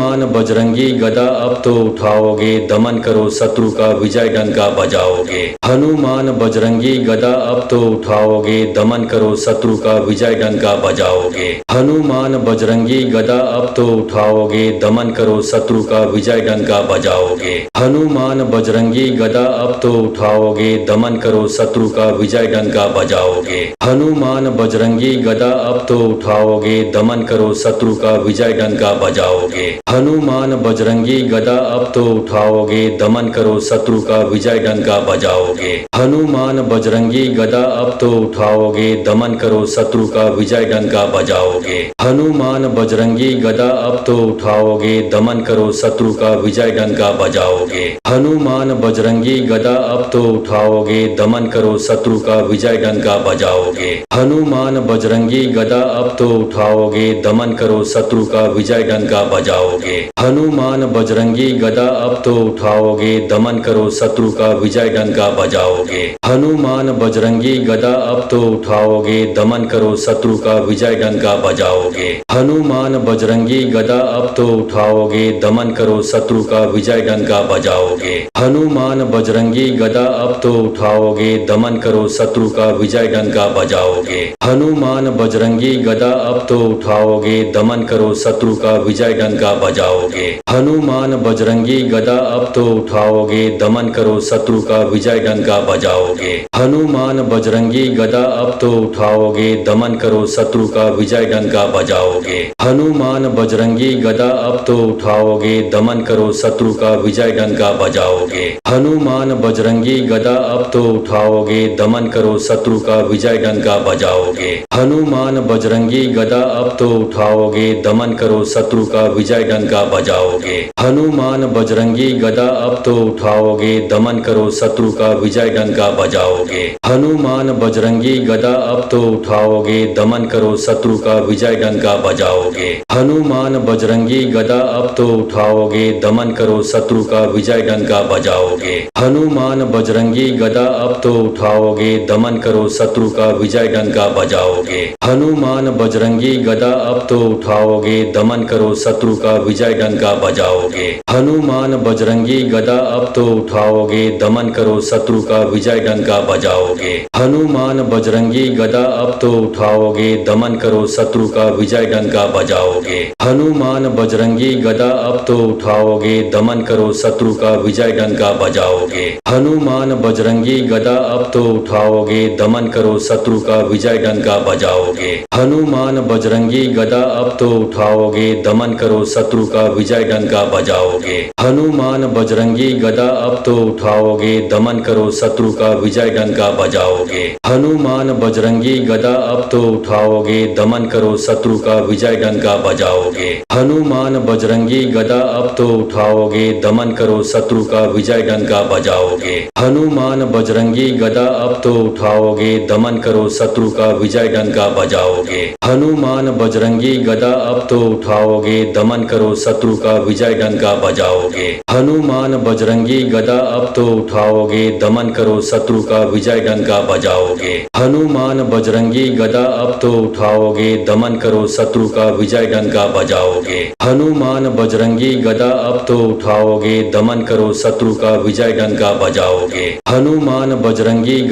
हनुमान बजरंगी गदा अब तो उठाओगे, दमन करो शत्रु का विजय डंका बजाओगे। हनुमान बजरंगी गदा अब तो उठाओगे, दमन करो शत्रु का विजय डंका बजाओगे। हनुमान बजरंगी गदा अब तो उठाओगे, दमन करो शत्रु का विजय डंका बजाओगे। हनुमान बजरंगी गदा अब तो उठाओगे, दमन करो शत्रु का विजय डंका बजाओगे। हनुमान बजरंगी गदा अब तो उठाओगे, दमन करो शत्रु का विजय डंका बजाओगे। हनुमान बजरंगी गदा अब तो उठाओगे, दमन करो शत्रु का विजय डंका बजाओगे। हनुमान बजरंगी गदा अब तो उठाओगे, दमन करो शत्रु का विजय डंका बजाओगे। हनुमान बजरंगी गदा अब तो उठाओगे, दमन करो शत्रु का विजय डंका बजाओगे। हनुमान बजरंगी गदा अब तो उठाओगे, दमन करो शत्रु का विजय डंका बजाओगे। बजाओगे। हनुमान बजरंगी गदा अब तो उठाओगे, दमन करो शत्रु का विजय डंका बजाओगे। हनुमान बजरंगी गदा अब तो उठाओगे, दमन करो शत्रु का विजय डंका बजाओगे। हनुमान बजरंगी गदा अब तो उठाओगे, दमन करो शत्रु का विजय डंका बजाओगे। हनुमान बजरंगी गदा अब तो उठाओगे, दमन करो शत्रु का विजय डंका बजाओगे। हनुमान बजरंगी गदा अब तो उठाओगे, दमन करो शत्रु का विजय डंका बजाओगे। हनुमान बजरंगी गदा अब तो उठाओगे, दमन करो शत्रु का विजय डंका बजाओगे। हनुमान बजरंगी गदा अब तो उठाओगे, दमन करो शत्रु का विजय डंका बजाओगे। हनुमान बजरंगी गदा अब तो उठाओगे, दमन करो शत्रु का विजय डंका बजाओगे। हनुमान बजरंगी गदा अब तो उठाओगे, दमन करो शत्रु का विजय डंका बजाओगे। हनुमान बजरंगी गदा अब तो उठाओगे, दमन करो शत्रु का विजय डंका बजाओगे। हनुमान बजरंगी गदा अब तो उठाओगे, दमन करो शत्रु का विजय डंका बजाओगे। हनुमान बजरंगी गदा अब तो उठाओगे, दमन करो शत्रु का विजय डंका बजाओगे। हनुमान बजरंगी गदा अब तो उठाओगे, दमन करो शत्रु का विजय डंका बजाओगे। हनुमान बजरंगी गदा अब तो उठाओगे, दमन करो शत्रु का विजय डंका बजाओगे। हनुमान बजरंगी गदा अब तो उठाओगे, दमन करो शत्रु का विजय डंका बजाओगे। हनुमान बजरंगी गदा अब तो उठाओगे, दमन करो शत्रु का विजय डंका बजाओगे। हनुमान बजरंगी गदा अब तो उठाओगे, दमन करो शत्रु का विजय डंका बजाओगे। हनुमान बजरंगी गदा अब तो उठाओगे, दमन करो शत्रु का विजय डंका बजाओगे। हनुमान बजरंगी गदा अब तो उठाओगे, दमन करो शत्रु का विजय डंका बजाओगे। हनुमान बजरंगी गदा अब तो उठाओगे, दमन करो शत्रु का विजय डंका बजाओगे। हनुमान बजरंगी गदा अब तो उठाओगे, दमन करो शत्रु का विजय डंका बजाओगे। हनुमान बजरंगी गदा अब तो उठाओगे, दमन करो शत्रु का विजय डंका बजाओगे। हनुमान बजरंगी गदा अब तो उठाओगे, दमन करो शत्रु का विजय डंका बजाओगे। हनुमान बजरंगी गदा अब तो उठाओगे, दमन करो शत्रु का विजय डंका बजाओगे। हनुमान बजरंगी गदा अब तो उठाओगे, दमन करो शत्रु का विजय डंका बजाओगे। हनुमान बजरंगी गदा अब तो उठाओगे, दमन करो शत्रु का विजय डंका बजाओगे। हनुमान बजरंगी गदा अब तो उठाओगे, दमन करो शत्रु का विजय डंका बजाओगे। हनुमान बजरंगी गदा अब तो उठाओगे, दमन करो शत्रु का विजय डंका बजाओगे। हनुमान बजरंगी गदा अब तो उठाओगे, दमन करो शत्रु का विजय डंका बजाओगे। हनुमान बजरंगी गदा अब तो उठाओगे, दमन करो शत्रु का विजय डंका बजाओगे। हनुमान बजरंगी गदा अब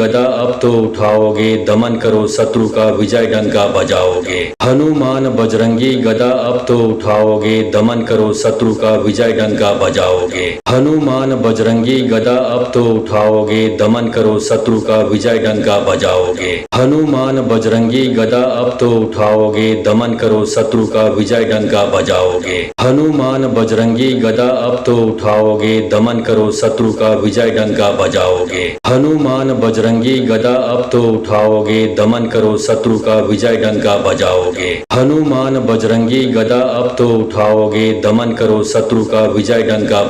तो उठाओगे, दमन करो शत्रु का विजय डंका बजाओगे। हनुमान बजरंगी गदा अब तो उठाओगे, दमन करो शत्रु का विजय डंका बजाओगे। हनुमान बजरंगी गदा अब तो उठाओगे, दमन करो शत्रु का विजय डंका बजाओगे। हनुमान बजरंगी गदा अब तो उठाओगे, दमन करो शत्रु का विजय डंका बजाओगे। हनुमान बजरंगी गदा अब तो उठाओगे, दमन करो शत्रु का विजय डंका बजाओगे। हनुमान बजरंगी गदा अब तो उठाओगे, दमन करो शत्रु का विजय डंका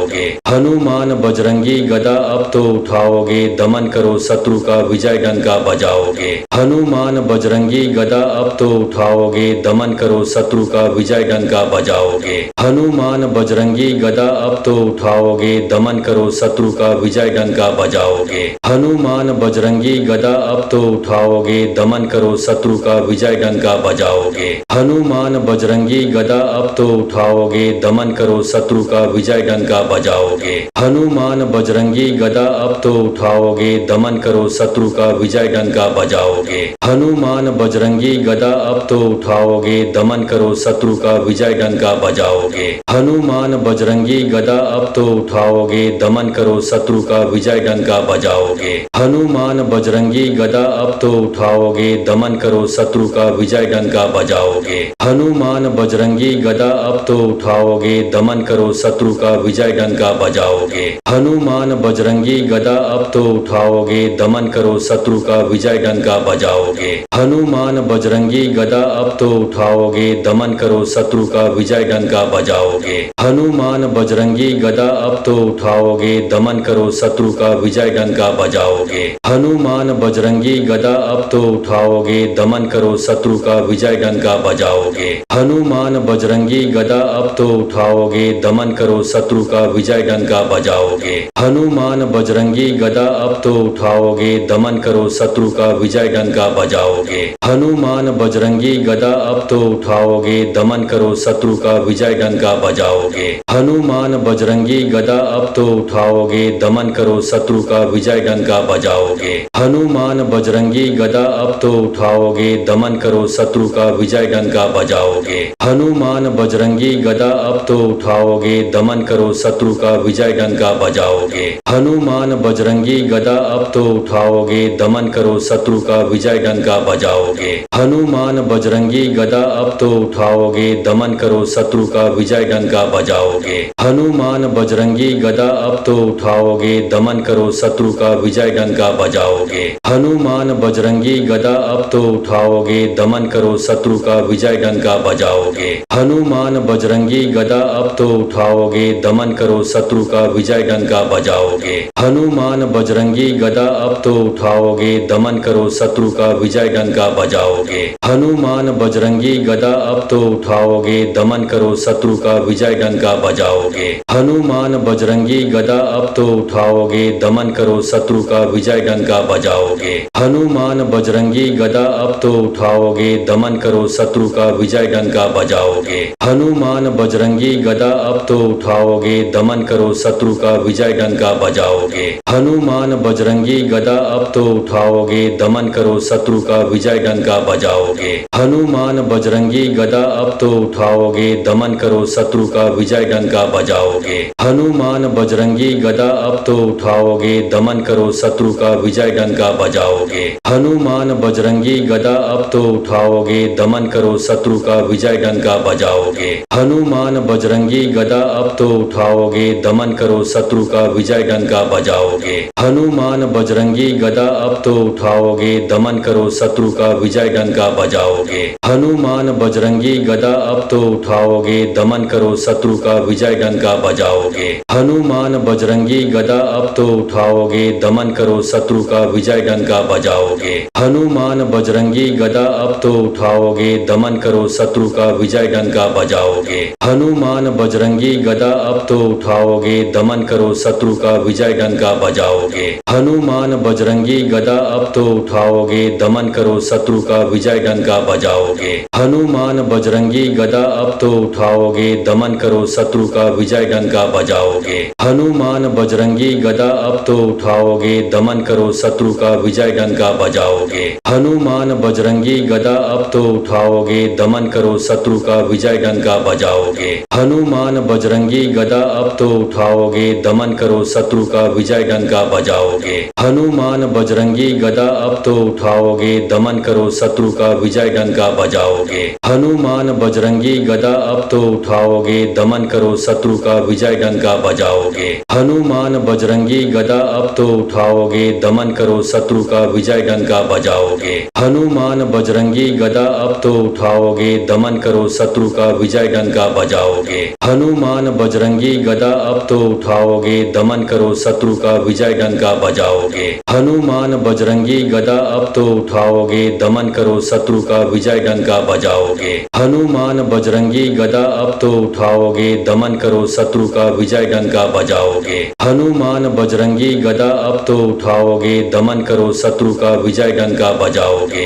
बजाओगे। हनुमान बजरंगी गदा अब तो उठाओगे, दमन करो शत्रु का विजय डंका बजाओगे। हनुमान बजरंगी गदा अब तो उठाओगे, दमन करो शत्रु का विजय डंका बजाओगे। हनुमान बजरंगी गदा अब तो उठाओगे, दमन करो शत्रु का विजय डंका बजाओगे। हनुमान बजरंगी गदा अब तो उठाओगे, दमन करो शत्रु का विजय डंका बजाओगे। हनुमान बजरंगी गदा अब तो उठाओगे, दमन करो शत्रु का विजय डंका बजाओगे। हनुमान बजरंगी गदा अब तो उठाओगे, दमन करो शत्रु का विजय डंका बजाओगे। हनुमान बजरंगी गदा अब तो उठाओगे, दमन करो शत्रु का विजय डंका बजाओगे। हनुमान बजरंगी गदा अब तो उठाओगे, दमन करो शत्रु का विजय डंका बजाओगे। हनुमान बजरंगी गदा अब तो उठाओगे, दमन करो शत्रु का विजय डंका बजाओगे। हनुमान बजरंगी गदा अब तो उठाओगे, दमन करो शत्रु का विजय डंका बजाओगे। हनुमान बजरंगी गदा अब तो उठाओगे, दमन करो शत्रु का विजय डंका बजाओगे। हनुमान बजरंगी गदा अब तो उठाओगे, दमन करो शत्रु का विजय डंका बजाओगे। हनुमान बजरंगी गदा अब तो उठाओगे, दमन करो शत्रु का विजय डंका बजाओगे। हनुमान बजरंगी गदा गदा अब तो उठाओगे, दमन करो शत्रु का विजय डंका बजाओगे। हनुमान बजरंगी गदा अब तो उठाओगे, दमन करो शत्रु का विजय डंका बजाओगे। हनुमान बजरंगी गदा अब तो उठाओगे, दमन करो शत्रु का विजय डंका बजाओगे। हनुमान बजरंगी गदा अब तो उठाओगे, दमन करो शत्रु का विजय डंका बजाओगे। हनुमान बजरंगी गदा अब तो उठाओगे, दमन करो शत्रु का विजय डंका बजाओगे। हनुमान बजरंगी गदा अब तो उठाओगे, दमन करो शत्रु का विजय डंका बजाओगे। हनुमान बजरंगी गदा अब तो उठाओगे, दमन करो शत्रु का विजय डंका बजाओगे। हनुमान बजरंगी गदा अब तो उठाओगे, दमन करो शत्रु का विजय डंका बजाओगे। हनुमान बजरंगी गदा अब तो उठाओगे, दमन करो शत्रु का विजय डंका बजाओगे। हनुमान बजरंगी गदा अब तो उठाओगे, दमन करो शत्रु का विजय डंका बजाओगे। हनुमान बजरंगी गदा अब तो उठाओगे, दमन करो शत्रु का विजय डंका बजाओगे। हनुमान बजरंगी गदा अब तो उठाओगे, दमन करो शत्रु का विजय डंका बजाओगे। हनुमान बजरंगी गदा अब तो उठाओगे, दमन करो शत्रु का विजय डंका बजाओगे। हनुमान बजरंगी गदा अब तो उठाओगे, दमन करो शत्रु का विजय डंका बजाओगे। हनुमान बजरंगी गदा अब तो उठाओगे, दमन करो शत्रु का विजय डंका बजाओगे। हनुमान बजरंगी गदा अब तो उठाओगे, दमन करो शत्रु का विजय डंका बजाओगे। हनुमान बजरंगी गदा अब तो उठाओगे, दमन करो शत्रु का विजय डंका बजाओगे। हनुमान बजरंगी गदा अब तो उठाओगे, दमन करो शत्रु का विजय डंका बजाओगे। हनुमान बजरंगी गदा अब तो उठाओगे, दमन करो शत्रु का विजय डंका बजाओगे। हनुमान बजरंगी गदा अब तो उठाओगे, दमन करो शत्रु का विजय डंका बजाओगे। हनुमान बजरंगी गदा अब तो उठाओगे, दमन करो शत्रु का विजय डंका बजाओगे। हनुमान बजरंगी गदा अब तो उठाओगे, दमन करो शत्रु का विजय डंका बजाओगे। हनुमान बजरंगी गदा अब तो उठाओगे, दमन करो शत्रु का विजय डंका बजाओगे। हनुमान बजरंगी गदा अब तो उठाओगे, दमन करो शत्रु का विजय डंका बजाओगे। हनुमान बजरंगी गदा अब तो उठाओगे, दमन करो शत्रु का विजय डंका बजाओगे। हनुमान बजरंगी गदा अब तो उठाओगे, दमन करो शत्रु का विजय डंका बजाओगे। हनुमान बजरंगी गदा अब तो उठाओगे, दमन करो शत्रु का विजय डंका बजाओगे। हनुमान बजरंगी गदा अब तो उठाओगे, दमन करो शत्रु का विजय डंका बजाओगे। हनुमान बजरंगी गदा अब तो उठाओगे, दमन करो शत्रु का विजय डंका बजाओगे। हनुमान बजरंगी गदा अब तो उठाओगे, दमन करो शत्रु का विजय डंका बजाओगे। हनुमान बजरंगी गदा अब तो उठाओगे, दमन करो शत्रु का विजय डंका बजाओगे। हनुमान बजरंगी गदा अब तो उठाओगे, दमन करो शत्रु का विजय डंका बजाओगे। हनुमान बजरंगी गदा अब तो उठाओगे, दमन करो शत्रु का विजय डंका बजाओगे। हनुमान बजरंगी गदा अब तो उठाओगे, दमन करो शत्रु का विजय डंका बजाओगे। हनुमान बजरंगी गदा अब तो उठाओगे, दमन करो शत्रु का विजय डंका बजाओगे। हनुमान बजरंगी गदा अब तो उठाओगे, दमन करो शत्रु का विजय डंका बजाओगे। हनुमान बजरंगी गदा अब तो उठाओगे, दमन करो शत्रु का विजय डंका बजाओगे। हनुमान बजरंगी गदा अब तो उठाओगे, दमन करो शत्रु का विजय डंका बजाओगे। हनुमान बजरंगी गदा अब तो उठाओगे, दमन करो शत्रु का विजय डंका बजाओगे। हनुमान बजरंगी गदा अब तो उठाओगे, दमन करो शत्रु का विजय डंका बजाओगे।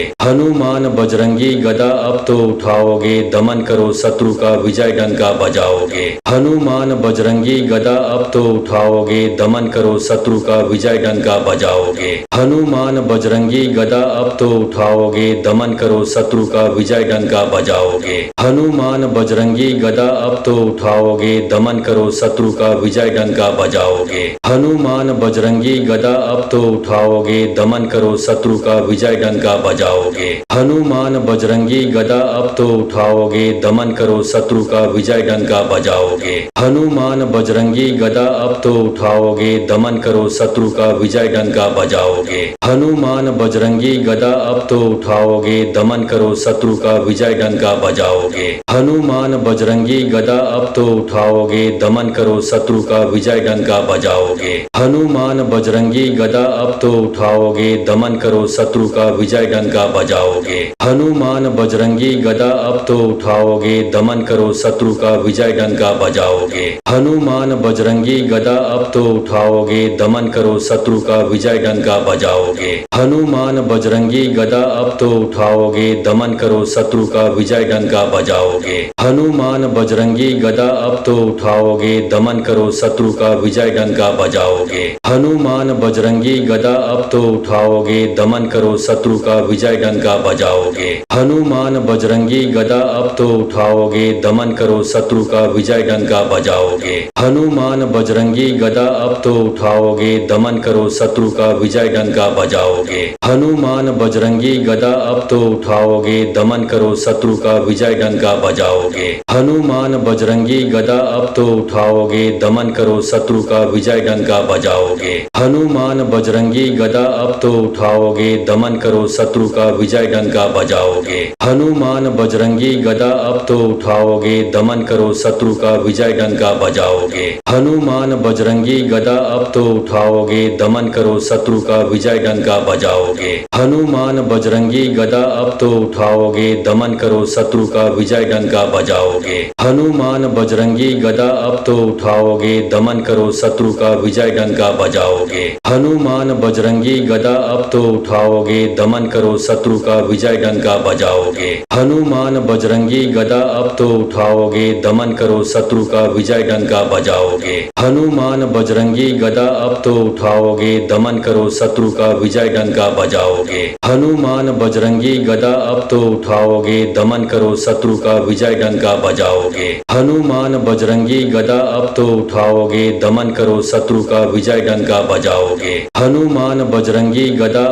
हनुमान बजरंगी गदा अब तो उठाओगे, दमन करो शत्रु का विजय डंका बजाओगे। हनुमान बजरंगी गदा अब तो उठाओगे, दमन करो शत्रु का विजय डंका बजाओगे। हनुमान बजरंगी गदा अब तो उठाओगे, दमन करो शत्रु का विजय डंका बजाओगे। हनुमान बजरंगी गदा अब तो उठाओगे, दमन करो शत्रु का विजय डंका बजाओगे। हनुमान बजरंगी गदा अब तो उठाओगे, दमन करो शत्रु का विजय डंका बजाओगे। हनुमान बजरंगी गदा अब तो उठाओगे, दमन करो शत्रु का विजय डंका बजाओगे। हनुमान बजरंगी गदा अब तो उठाओगे, दमन करो शत्रु का विजय डंका बजाओगे। हनुमान बजरंगी गदा अब तो उठाओगे, दमन करो शत्रु का विजय डंका बजाओगे। हनुमान बजरंगी गदा अब तो उठाओगे, दमन करो शत्रु का विजय डंका बजाओगे। हनुमान बजरंगी गदा अब तो उठाओगे, दमन करो शत्रु का विजय डंका बजाओगे। हनुमान बजरंगी गदा अब तो उठाओगे, दमन करो शत्रु का विजय डंका बजाओगे। हनुमान बजरंगी गदा अब तो उठाओगे, दमन करो शत्रु का विजय डंका बजाओगे। हनुमान बजरंगी गदा अब तो उठाओगे, दमन करो शत्रु का विजय डंका बजाओगे। हनुमान बजरंगी गदा अब तो उठाओगे, दमन करो शत्रु का विजय डंका बजाओगे। हनुमान बजरंगी गदा अब तो उठाओगे, दमन करो शत्रु का विजय डंका बजाओगे। हनुमान बजरंगी गदा अब तो उठाओगे, दमन करो शत्रु का विजय डंका बजाओगे। हनुमान बजरंगी गदा अब तो उठाओगे, दमन करो शत्रु का विजय डंका बजाओगे। हनुमान बजरंगी गदा अब तो उठाओगे, दमन करो शत्रु का विजय डंका बजाओगे। हनुमान बजरंगी गदा अब तो उठाओगे, दमन करो शत्रु का विजय डंका बजाओगे। हनुमान बजरंगी गदा अब तो उठाओगे, दमन करो शत्रु का विजय डंका बजाओगे। हनुमान बजरंगी गदा अब तो उठाओगे, दमन करो शत्रु का विजय डंका बजाओगे। हनुमान बजरंगी गदा अब तो उठाओगे, दमन करो शत्रु का विजय डंका बजाओगे। हनुमान बजरंगी गदा अब तो उठाओगे, दमन करो शत्रु का विजय डंका बजाओगे। हनुमान बजरंगी गदा अब तो उठाओगे, दमन करो शत्रु का विजय डंका बजाओगे। हनुमान बजरंगी गदा अब तो उठाओगे, दमन करो शत्रु का विजय डंका बजाओगे। हनुमान बजरंगी गदा अब तो उठाओगे, दमन करो शत्रु का विजय डंका बजाओगे। हनुमान बजरंगी गदा अब तो उठाओगे, दमन करो शत्रु का विजय डंका बजाओगे। हनुमान बजरंगी गदा अब तो उठाओगे, दमन करो शत्रु का विजय डंका बजाओगे। हनुमान बजरंगी गदा अब तो उठाओगे, दमन करो शत्रु का विजय डंका बजाओगे। हनुमान बजरंगी गदा अब तो उठाओगे, दमन करो शत्रु का विजय डंका बजाओगे। हनुमान बजरंगी गदा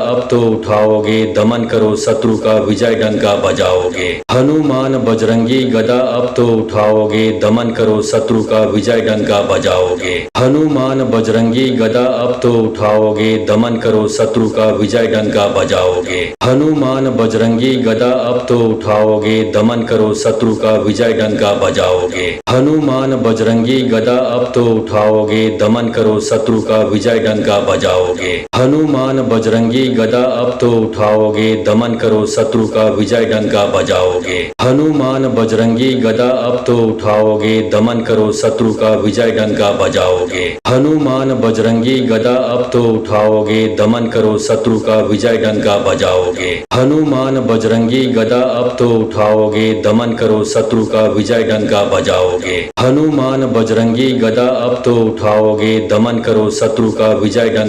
अब तो उठाओगे, दमन करो शत्रु का विजय डंका बजाओगे। हनुमान बजरंगी गदा अब तो उठाओगे, दमन करो शत्रु का विजय डंका बजाओगे। हनुमान बजरंगी गदा अब तो उठाओगे, दमन करो शत्रु का विजय डंका बजाओगे। हनुमान बजरंगी गदा अब तो उठाओगे, दमन करो शत्रु का विजय डंका बजाओगे। हनुमान बजरंगी गदा अब तो उठाओगे, दमन करो शत्रु का विजय डंका बजाओगे। हनुमान बजरंगी गदा अब तो उठाओगे, दमन करो शत्रु का विजय डंका बजाओगे। हनुमान बजरंगी गदा अब तो उठाओगे, दमन करो शत्रु का विजय डंका बजाओगे। हनुमान बजरंगी गदा अब तो उठाओगे, दमन करो शत्रु का विजय डंका बजाओगे। हनुमान बजरंगी गदा अब तो उठाओगे, दमन करो शत्रु का विजय डंका बजाओगे। हनुमान बजरंगी गदा अब तो उठाओगे, दमन करो शत्रु का विजय डंका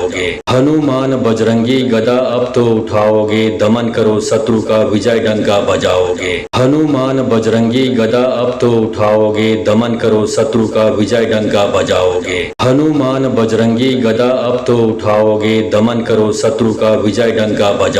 बजाओगे। हनुमान बजरंगी गदा अब तो उठाओगे, दमन करो शत्रु का विजय डंका बजाओगे। हनुमान बजरंगी गदा अब तो उठाओगे, दमन करो शत्रु का विजय डंका बजाओगे। हनुमान बजरंगी गदा अब तो उठाओगे, दमन करो शत्रु का विजय डंका बजाओगे।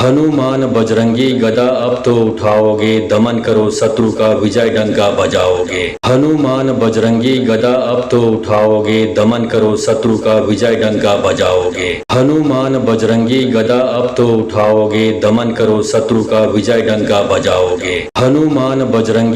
हनुमान बजरंगी गदा अब तो उठाओगे, दमन करो शत्रु का विजय डंका बजाओगे। हनुमान बजरंगी गदा अब तो उठाओगे, दमन करो शत्रु का विजय डंका बजाओगे। हनुमान बजरंगी गदा अब तो उठाओगे, दमन करो शत्रु का विजय डंका बजाओगे। हनुमान बजरंगी गदा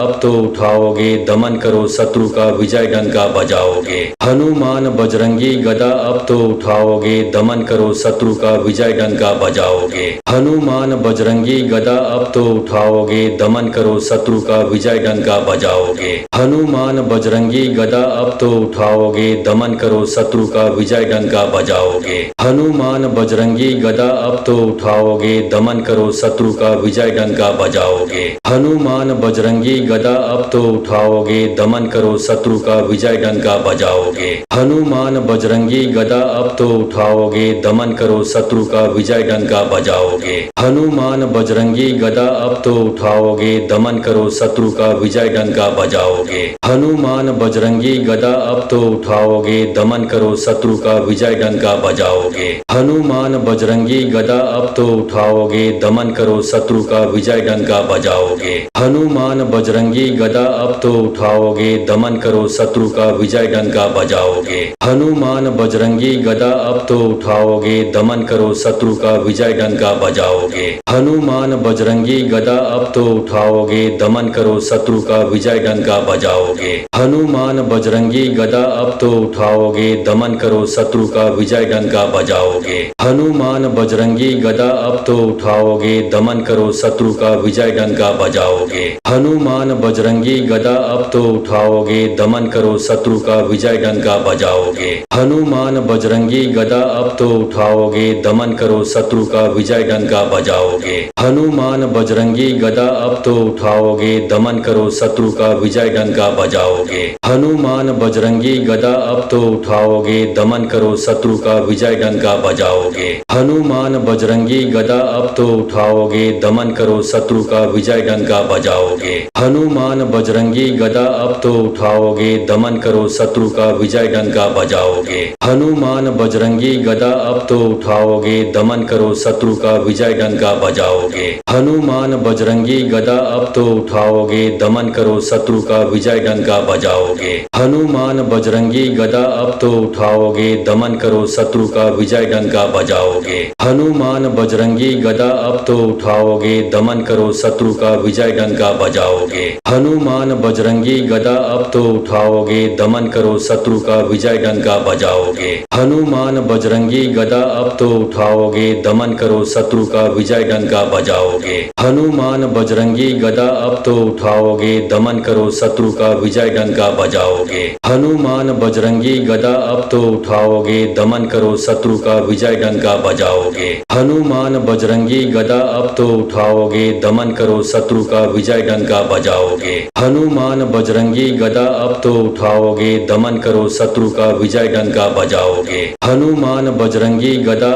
अब तो उठाओगे, दमन करो शत्रु का विजय डंका बजाओगे। हनुमान बजरंगी गदा अब तो उठाओगे, दमन करो शत्रु का विजय डंका बजाओगे। हनुमान बजरंगी गदा अब तो उठाओगे, दमन करो शत्रु का विजय डंका बजाओगे। हनुमान बजरंगी गदा अब तो उठाओगे, दमन करो शत्रु का विजय डंका बजाओगे। हनुमान बजरंगी गदा अब तो उठाओगे, दमन करो शत्रु का विजय डंका बजाओगे। हनुमान बजरंगी गदा अब तो उठाओगे, दमन करो शत्रु का विजय डंका बजाओगे। हनुमान बजरंगी गदा अब तो उठाओगे, दमन करो शत्रु का विजय डंका बजाओगे। हनुमान बजरंगी गदा अब तो उठाओगे, दमन करो शत्रु का विजय डंका बजाओगे। हनुमान बजरंगी गदा अब तो उठाओगे, दमन करो शत्रु का विजय डंका बजाओगे। हनुमान बजरंगी गदा अब तो उठाओगे, दमन करो शत्रु का विजय डंका बजाओगे। हनुमान बजरंगी गदा अब तो उठाओगे, दमन करो शत्रु का विजय डंका बजाओगे। हनुमान बजरंगी गदा अब तो उठाओगे, दमन करो शत्रु का विजय डंका बजाओगे। हनुमान बजरंगी गदा अब तो उठाओगे, दमन करो शत्रु का विजय डंका बजाओगे। बजाओगे। हनुमान बजरंगी गदा अब तो उठाओगे, दमन करो शत्रु का विजय डंका बजाओगे। हनुमान बजरंगी गदा अब तो उठाओगे, दमन करो शत्रु का विजय डंका बजाओगे। हनुमान बजरंगी गदा अब तो उठाओगे, दमन करो शत्रु का विजय डंका बजाओगे। हनुमान बजरंगी गदा अब तो उठाओगे, दमन करो शत्रु का विजय डंका बजाओगे। हनुमान बजरंगी गदा अब तो उठाओगे, दमन करो शत्रु का विजय डंका बजाओगे। हनुमान बजरंगी गदा अब तो उठाओगे, दमन करो शत्रु का विजय डंका बजाओगे। हनुमान बजरंगी गदा अब तो उठाओगे, दमन करो शत्रु का विजय डंका बजाओगे। हनुमान बजरंगी गदा अब तो उठाओगे, दमन करो शत्रु का विजय डंका बजाओगे। हनुमान बजरंगी गदा अब तो उठाओगे, दमन करो शत्रु का विजय डंका बजाओगे। हनुमान बजरंगी गदा अब तो उठाओगे, दमन करो शत्रु का विजय डंका बजाओगे। हनुमान बजरंगी गदा अब तो उठाओगे, दमन करो शत्रु का विजय डंका बजाओगे। हनुमान बजरंगी गदा अब तो उठाओगे, दमन करो शत्रु का विजय डंका बजाओगे। हनुमान बजरंगी गदा अब तो उठाओगे, दमन करो शत्रु का विजय डंका बजाओगे। हनुमान बजरंगी गदा अब तो उठाओगे, दमन करो शत्रु का विजय डंका बजाओगे। हनुमान बजरंगी गदा अब तो उठाओगे, दमन करो शत्रु का विजय डंका बजाओगे। हनुमान बजरंगी गदा अब तो उठाओगे, दमन करो शत्रु का विजय डंका बजाओगे। हनुमान बजरंगी गदा अब तो उठाओगे, दमन करो शत्रु का विजय डंका बजाओगे। हनुमान बजरंगी गदा अब तो उठाओगे, दमन करो शत्रु का विजय डंका बजाओगे। हनुमान बजरंगी गदा अब तो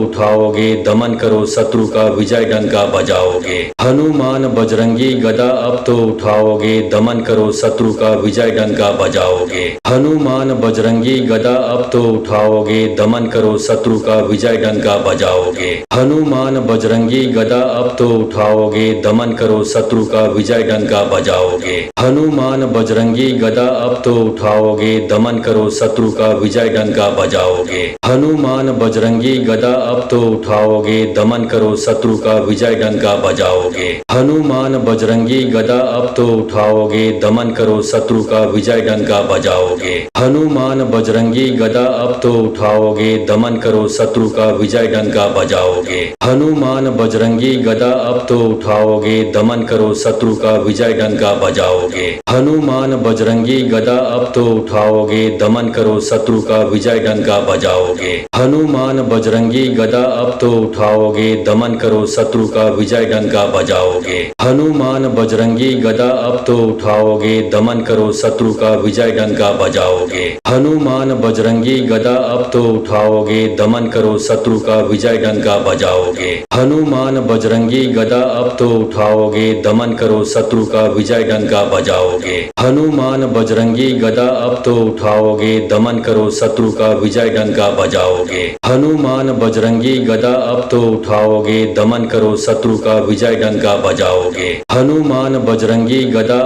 उठाओगे, दमन करो शत्रु का विजय डंका बजाओगे। हनुमान बजरंगी गदा अब तो उठाओगे, दमन करो शत्रु का विजय डंका बजाओगे। हनुमान बजरंगी गदा अब तो उठाओगे, दमन करो शत्रु का विजय डंका बजाओगे। हनुमान बजरंगी गदा अब तो उठाओगे, दमन करो शत्रु का विजय डंका बजाओगे। हनुमान बजरंगी गदा अब तो उठाओगे, दमन करो शत्रु का विजय डंका बजाओगे। हनुमान बजरंगी गदा अब तो उठाओगे, दमन करो शत्रु का विजय डंका बजाओगे। हनुमान बजरंगी गदा अब तो उठाओगे, दमन करो शत्रु का विजय डंका बजाओगे। हनुमान बजरंगी गदा अब तो उठाओगे, दमन करो शत्रु का विजय डंका बजाओगे। हनुमान बजरंगी गदा अब तो उठाओगे, दमन करो शत्रु का विजय डंका बजाओगे। हनुमान बजरंगी गदा अब तो उठाओगे, दमन करो शत्रु का विजय डंका बजाओगे। हनुमान बजरंगी गदा अब तो उठाओगे, दमन करो शत्रु का विजय डंका बजाओगे। हनुमान बजरंगी गदा अब तो उठाओगे, दमन करो शत्रु का विजय डंका बजाओगे। हनुमान बजरंगी गदा अब तो उठाओगे, दमन करो शत्रु का विजय डंका बजाओगे। हनुमान बजरंगी गदा अब तो उठाओगे, दमन करो शत्रु का विजय डंका बजाओगे। हनुमान बजरंगी गदा अब तो उठाओगे, दमन करो शत्रु का विजय डंका बजाओगे। हनुमान बजरंगी गदा अब तो उठाओगे, दमन करो शत्रु का विजय डंका बजाओगे। हनुमान बजरंगी गदा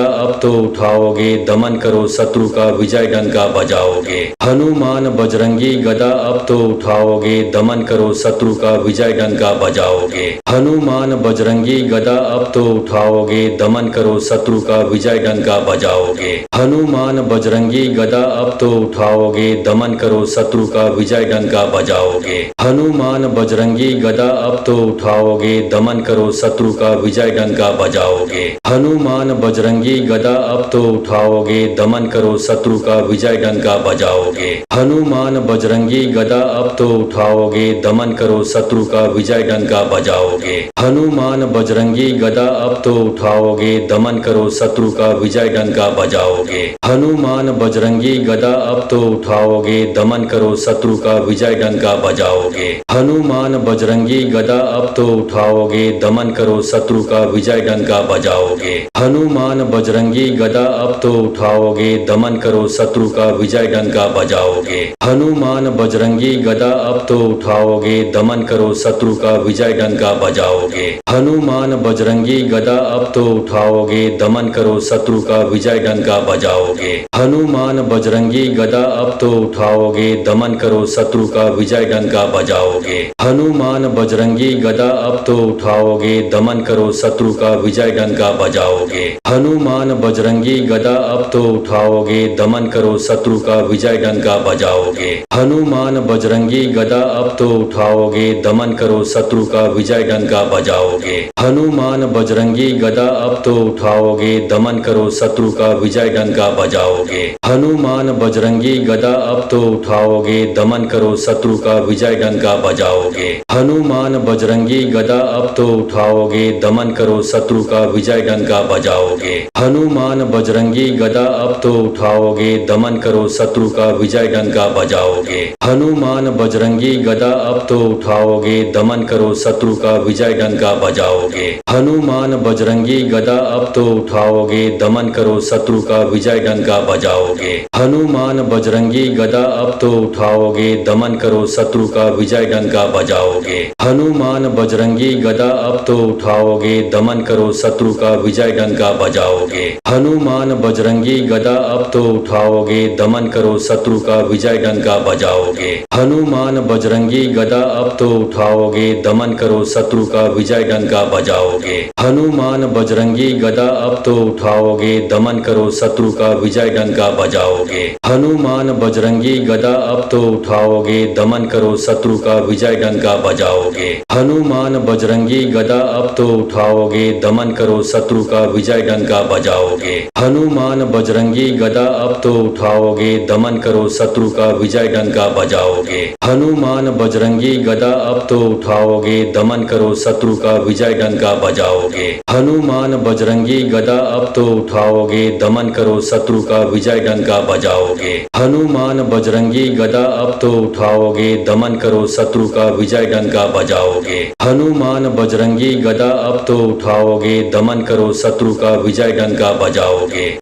अब तो उठाओगे, दमन करो शत्रु का विजय डंका बजाओगे। हनुमान बजरंगी गदा अब तो उठाओगे, दमन करो शत्रु का विजय डंका बजाओगे। हनुमान बजरंगी गदा अब तो उठाओगे, दमन करो शत्रु का विजय डंका बजाओगे। हनुमान बजरंगी गदा अब तो उठाओगे, दमन करो शत्रु का विजय डंका बजाओगे। हनुमान बजरंगी गदा अब तो उठाओगे, दमन करो शत्रु का विजय डंका बजाओगे। हनुमान बजरंगी गदा अब तो उठाओगे, दमन करो शत्रु का विजय डंका बजाओगे। हनुमान बजरंगी गदा अब तो उठाओगे, दमन करो शत्रु का विजय डंका बजाओगे। हनुमान बजरंगी गदा अब तो उठाओगे, दमन करो शत्रु का विजय डंका बजाओगे। हनुमान बजरंगी गदा अब तो उठाओगे, दमन करो शत्रु का विजय डंका बजाओगे। हनुमान बजरंगी गदा अब तो उठाओगे, दमन करो शत्रु का विजय डंका बजाओगे। हनुमान बजरंगी गदा अब तो उठाओगे, दमन करो शत्रु का विजय डंका बजाओगे। हनुमान बजरंगी गदा अब तो उठाओगे दमन करो शत्रु का विजय डंका बजाओगे। हनुमान बजरंगी गदा अब तो उठाओगे दमन करो शत्रु का विजय डंका बजाओगे। हनुमान बजरंगी गदा अब तो उठाओगे दमन करो शत्रु का विजय डंका बजाओगे। हनुमान बजरंगी गदा अब तो उठाओगे दमन करो शत्रु का विजय डंका बजाओगे। हनुमान बजरंगी गदा अब तो उठाओगे दमन करो शत्रु का विजय डंका बजाओगे। हनुमान बजरंगी गदा अब तो उठाओगे दमन करो शत्रु का विजय डंका बजाओगे। हनुमान बजरंगी गदा अब तो उठाओगे दमन करो शत्रु का विजय डंका बजाओगे। हनुमान बजरंगी गदा अब तो उठाओगे दमन करो शत्रु का विजय डंका बजाओगे। हनुमान बजरंगी गदा अब तो उठाओगे दमन करो शत्रु का विजय डंका बजाओगे। हनुमान बजरंगी गदा अब तो उठाओगे दमन करो शत्रु का विजय डंका बजाओगे। हनुमान बजरंगी गदा अब तो उठाओगे दमन करो शत्रु का विजय डंका बजाओगे। हनुमान बजरंगी गदा अब तो उठाओगे दमन करो शत्रु का विजय डंका बजाओगे। हनुमान बजरंगी गदा अब तो उठाओगे दमन करो शत्रु का विजय डंका बजाओगे। हनुमान बजरंगी गदा अब तो उठाओगे दमन करो शत्रु का विजय डंका बजाओगे। हनुमान बजरंगी गदा अब तो उठाओगे दमन करो शत्रु का विजय डंका बजाओगे। हनुमान बजरंगी गदा अब तो उठाओगे दमन करो शत्रु का विजय डंका बजाओगे। हनुमान बजरंगी गदा अब तो उठाओगे दमन करो शत्रु का विजय डंका बजाओगे। हनुमान बजरंगी गदा अब तो उठाओगे दमन करो शत्रु का विजय डंका बजाओगे। हनुमान बजरंगी गदा अब तो उठाओगे दमन करो शत्रु का विजय डंका बजाओगे। हनुमान बजरंगी गदा अब तो उठाओगे दमन करो शत्रु का विजय डंका बजाओगे। हनुमान बजरंगी गदा अब तो उठाओगे दमन करो शत्रु का विजय डंका बजाओगे। हनुमान बजरंगी गदा अब तो उठाओगे दमन करो शत्रु का विजय डंका बजाओगे। हनुमान बजरंगी गदा अब तो उठाओगे दमन करो शत्रु का विजय डंका बजाओगे। हनुमान बजरंगी गदा अब तो उठाओगे दमन करो शत्रु का विजय डंका बजाओगे। हनुमान बजरंगी गदा अब तो उठाओगे दमन करो शत्रु का विजय डंका बजाओगे।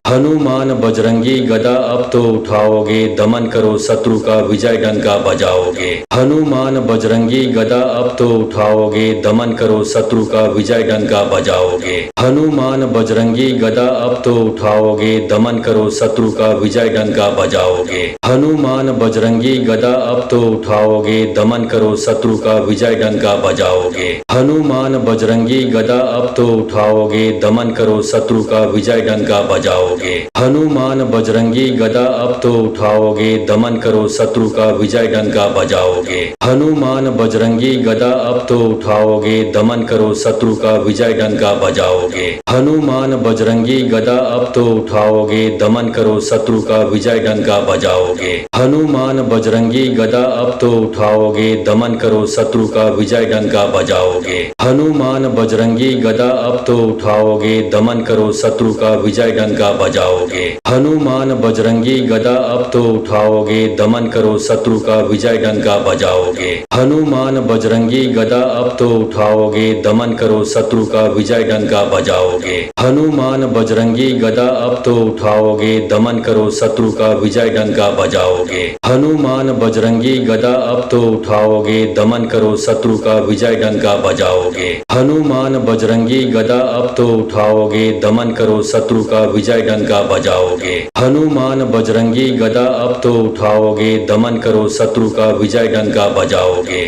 हनुमान बजरंगी गदा अब तो उठाओगे दमन करो शत्रु का विजय डंका बजाओगे। हनुमान बजरंगी गदा अब तो उठाओगे दमन करो शत्रु का विजय डंका बजाओगे। हनुमान बजरंगी गदा अब तो उठाओगे दमन करो शत्रु का विजय डंका बजाओगे। हनुमान बजरंगी गदा अब तो उठाओगे दमन करो शत्रु का विजय डंका बजाओगे। हनुमान बजरंगी गदा अब तो उठाओगे दमन करो शत्रु का विजय डंका बजाओगे। हनुमान बजरंगी गदा अब तो उठाओगे दमन करो शत्रु का विजय डंका बजाओगे। हनुमान बजरंगी गदा अब तो उठाओगे दमन करो शत्रु का विजय डंका बजाओगे। हनुमान बजरंगी गदा अब तो उठाओगे दमन करो शत्रु का विजय डंका बजाओगे। हनुमान बजरंगी गदा अब तो उठाओगे दमन करो शत्रु का विजय डंका बजाओगे। हनुमान बजरंगी गदा अब तो उठाओगे दमन करो शत्रु का विजय डंका बजाओगे। हनुमान बजरंगी गदा अब तो उठाओगे दमन करो शत्रु का विजय डंका बजाओगे। हनुमान बजरंगी गदा अब तो उठाओगे दमन करो शत्रु का विजय डंका बजाओगे। हनुमान बजरंगी गदा अब तो उठाओगे दमन करो शत्रु का विजय डंका बजाओगे। हनुमान बजरंगी गदा अब तो उठाओगे दमन करो शत्रु का विजय डंका बजाओगे। हनुमान बजरंगी गदा अब तो उठाओगे दमन करो शत्रु का विजय डंका बजाओगे।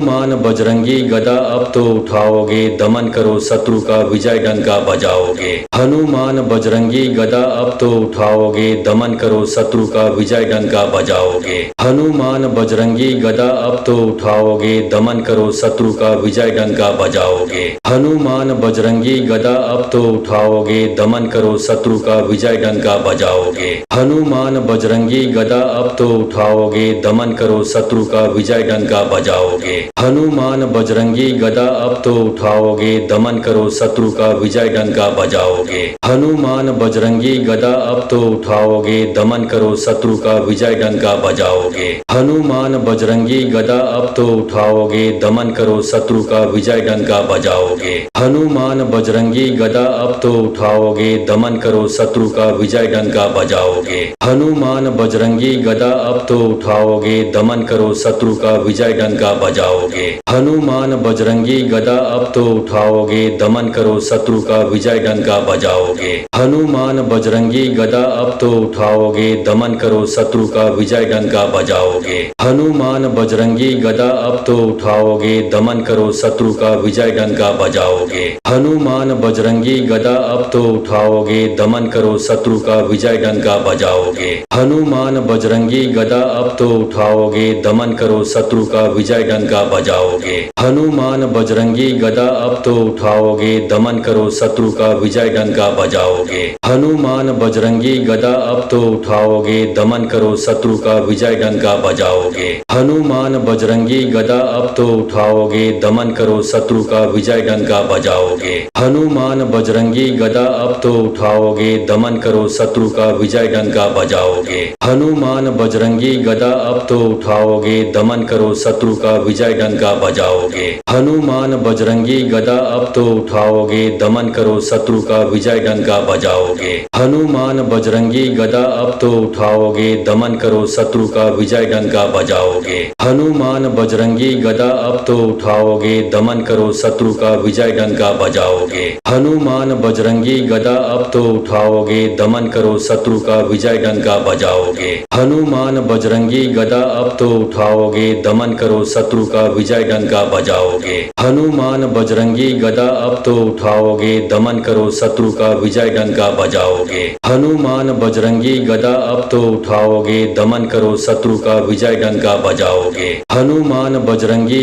हनुमान बजरंगी गदा अब तो उठाओगे दमन करो शत्रु का विजय डंका बजाओगे। हनुमान बजरंगी गदा अब तो उठाओगे दमन करो शत्रु का विजय डंका बजाओगे। हनुमान बजरंगी गदा अब तो उठाओगे दमन करो शत्रु का विजय डंका बजाओगे। हनुमान बजरंगी गदा अब तो उठाओगे दमन करो शत्रु का विजय डंका बजाओगे। हनुमान बजरंगी गदा अब तो उठाओगे दमन करो शत्रु का विजय डंका बजाओगे। हनुमान बजरंगी गदा अब तो उठाओगे दमन करो शत्रु का विजय डंका बजाओगे। हनुमान बजरंगी गदा अब तो उठाओगे दमन करो शत्रु का विजय डंका बजाओगे। हनुमान बजरंगी गदा अब तो उठाओगे दमन करो शत्रु का विजय डंका बजाओगे। हनुमान बजरंगी गदा अब तो उठाओगे दमन करो शत्रु का विजय डंका बजाओगे। हनुमान बजरंगी गदा अब तो उठाओगे दमन करो शत्रु का का विजय डंका बजाओगे। हनुमान बजरंगी गदा अब तो उठाओगे, दमन करो शत्रु का विजय डंका बजाओगे। हनुमान बजरंगी गदा अब तो उठाओगे, दमन करो शत्रु का विजय डंका बजाओगे। हनुमान बजरंगी गदा अब तो उठाओगे, दमन करो शत्रु का विजय डंका बजाओगे। हनुमान बजरंगी गदा अब तो उठाओगे, दमन करो शत्रु का विजय डंका बजाओगे। हनुमान बजरंगी गदा अब तो उठाओगे, दमन करो शत्रु का विजय डंका बजाओगे। हनुमान बजरंगी गदा अब तो उठाओगे, दमन करो शत्रु का विजय डंका बजाओगे। हनुमान बजरंगी गदा अब तो उठाओगे, दमन करो शत्रु का विजय डंका बजाओगे। हनुमान बजरंगी गदा अब तो उठाओगे, दमन करो शत्रु का विजय डंका बजाओगे। हनुमान बजरंगी गदा अब तो उठाओगे, दमन करो शत्रु का विजय डंका बजाओगे। हनुमान बजरंगी गदा अब तो उठाओगे, दमन करो शत्रु का विजय डंका बजाओगे। हनुमान बजरंगी गदा अब तो उठाओगे, दमन करो शत्रु का विजय डंका बजाओगे। हनुमान बजरंगी गदा अब तो उठाओगे, दमन करो शत्रु का विजय डंका बजाओगे। हनुमान बजरंगी गदा अब तो उठाओगे, दमन करो शत्रु का विजय डंका बजाओगे। हनुमान बजरंगी गदा अब तो उठाओगे, दमन करो शत्रु का विजय डंका बजाओगे। हनुमान बजरंगी गदा अब तो उठाओगे, दमन करो शत्रु का विजय डंका बजाओगे। हनुमान बजरंगी गदा अब तो उठाओगे, दमन करो शत्रु का विजय डंका बजाओगे। हनुमान बजरंगी गदा अब तो उठाओगे, दमन करो शत्रु का विजय डंका बजाओगे। हनुमान बजरंगी गदा अब तो उठाओगे, दमन करो शत्रु का विजय डंका बजाओगे। हनुमान बजरंगी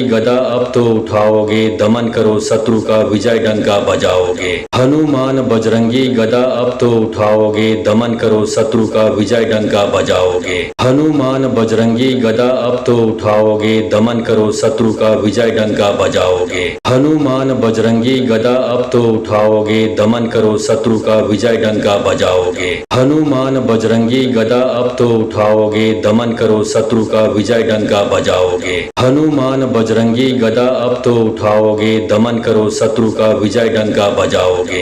गदा अब तो उठाओगे, दमन करो शत्रु का विजय डंका बजाओगे। हनुमान बजरंगी गदा अब तो उठाओगे, दमन करो शत्रु का विजय डंका बजाओगे। हनुमान बजरंगी गदा अब तो उठाओगे, दमन करो शत्रु का विजय डंका बजाओगे। हनुमान बजरंगी गदा अब तो उठाओगे, दमन करो शत्रु का विजय डंका बजाओगे। हनुमान बजरंगी गदा अब तो उठाओगे, दमन करो शत्रु का विजय डंका बजाओगे। हनुमान बजरंगी गदा अब तो उठाओगे, दमन करो शत्रु का विजय डंका बजाओगे। हनुमान बजरंगी गदा अब तो उठाओगे, दमन करो शत्रु का विजय डंका बजाओगे।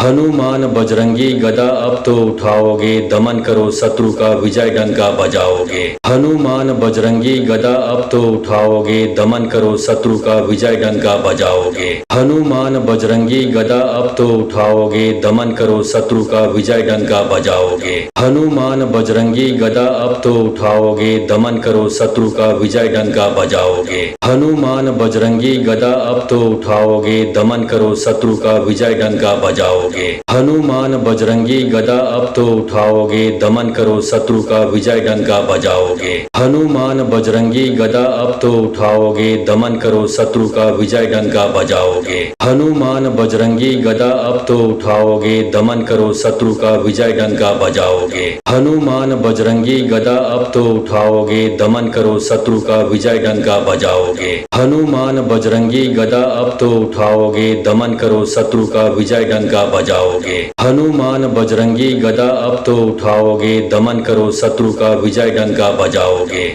हनुमान बजरंगी गदा अब तो उठाओगे, दमन करो शत्रु का विजय डंका बजाओगे। हनुमान बजरंगी गदा अब तो उठाओगे, दमन करो शत्रु का विजय डंका बजाओगे। हनुमान बजरंगी गदा अब तो उठाओगे, दमन करो शत्रु का विजय डंका बजाओगे। हनुमान बजरंगी गदा अब तो उठाओगे, दमन करो शत्रु का विजय डंका बजाओगे। हनुमान बजरंगी गदा अब तो उठाओगे, दमन करो शत्रु का विजय डंका बजाओगे। हनुमान बजरंगी गदा अब तो उठाओगे, दमन करो शत्रु का विजय डंका बजाओगे। हनुमान बजरंगी गदा अब तो उठाओगे, दमन करो शत्रु का विजय डंका बजाओगे। हनुमान बजरंगी गदा अब तो उठाओगे, दमन करो शत्रु का विजय डंका बजाओगे। हनुमान बजरंगी गदा अब तो उठाओगे, दमन करो शत्रु का विजय डंका बजाओगे। हनुमान बजरंगी गदा अब तो उठाओगे, दमन करो शत्रु का विजय डंका बजाओगे। हनुमान बजरंगी गदा अब तो उठाओगे, दमन करो शत्रु का विजय डंका बजाओगे।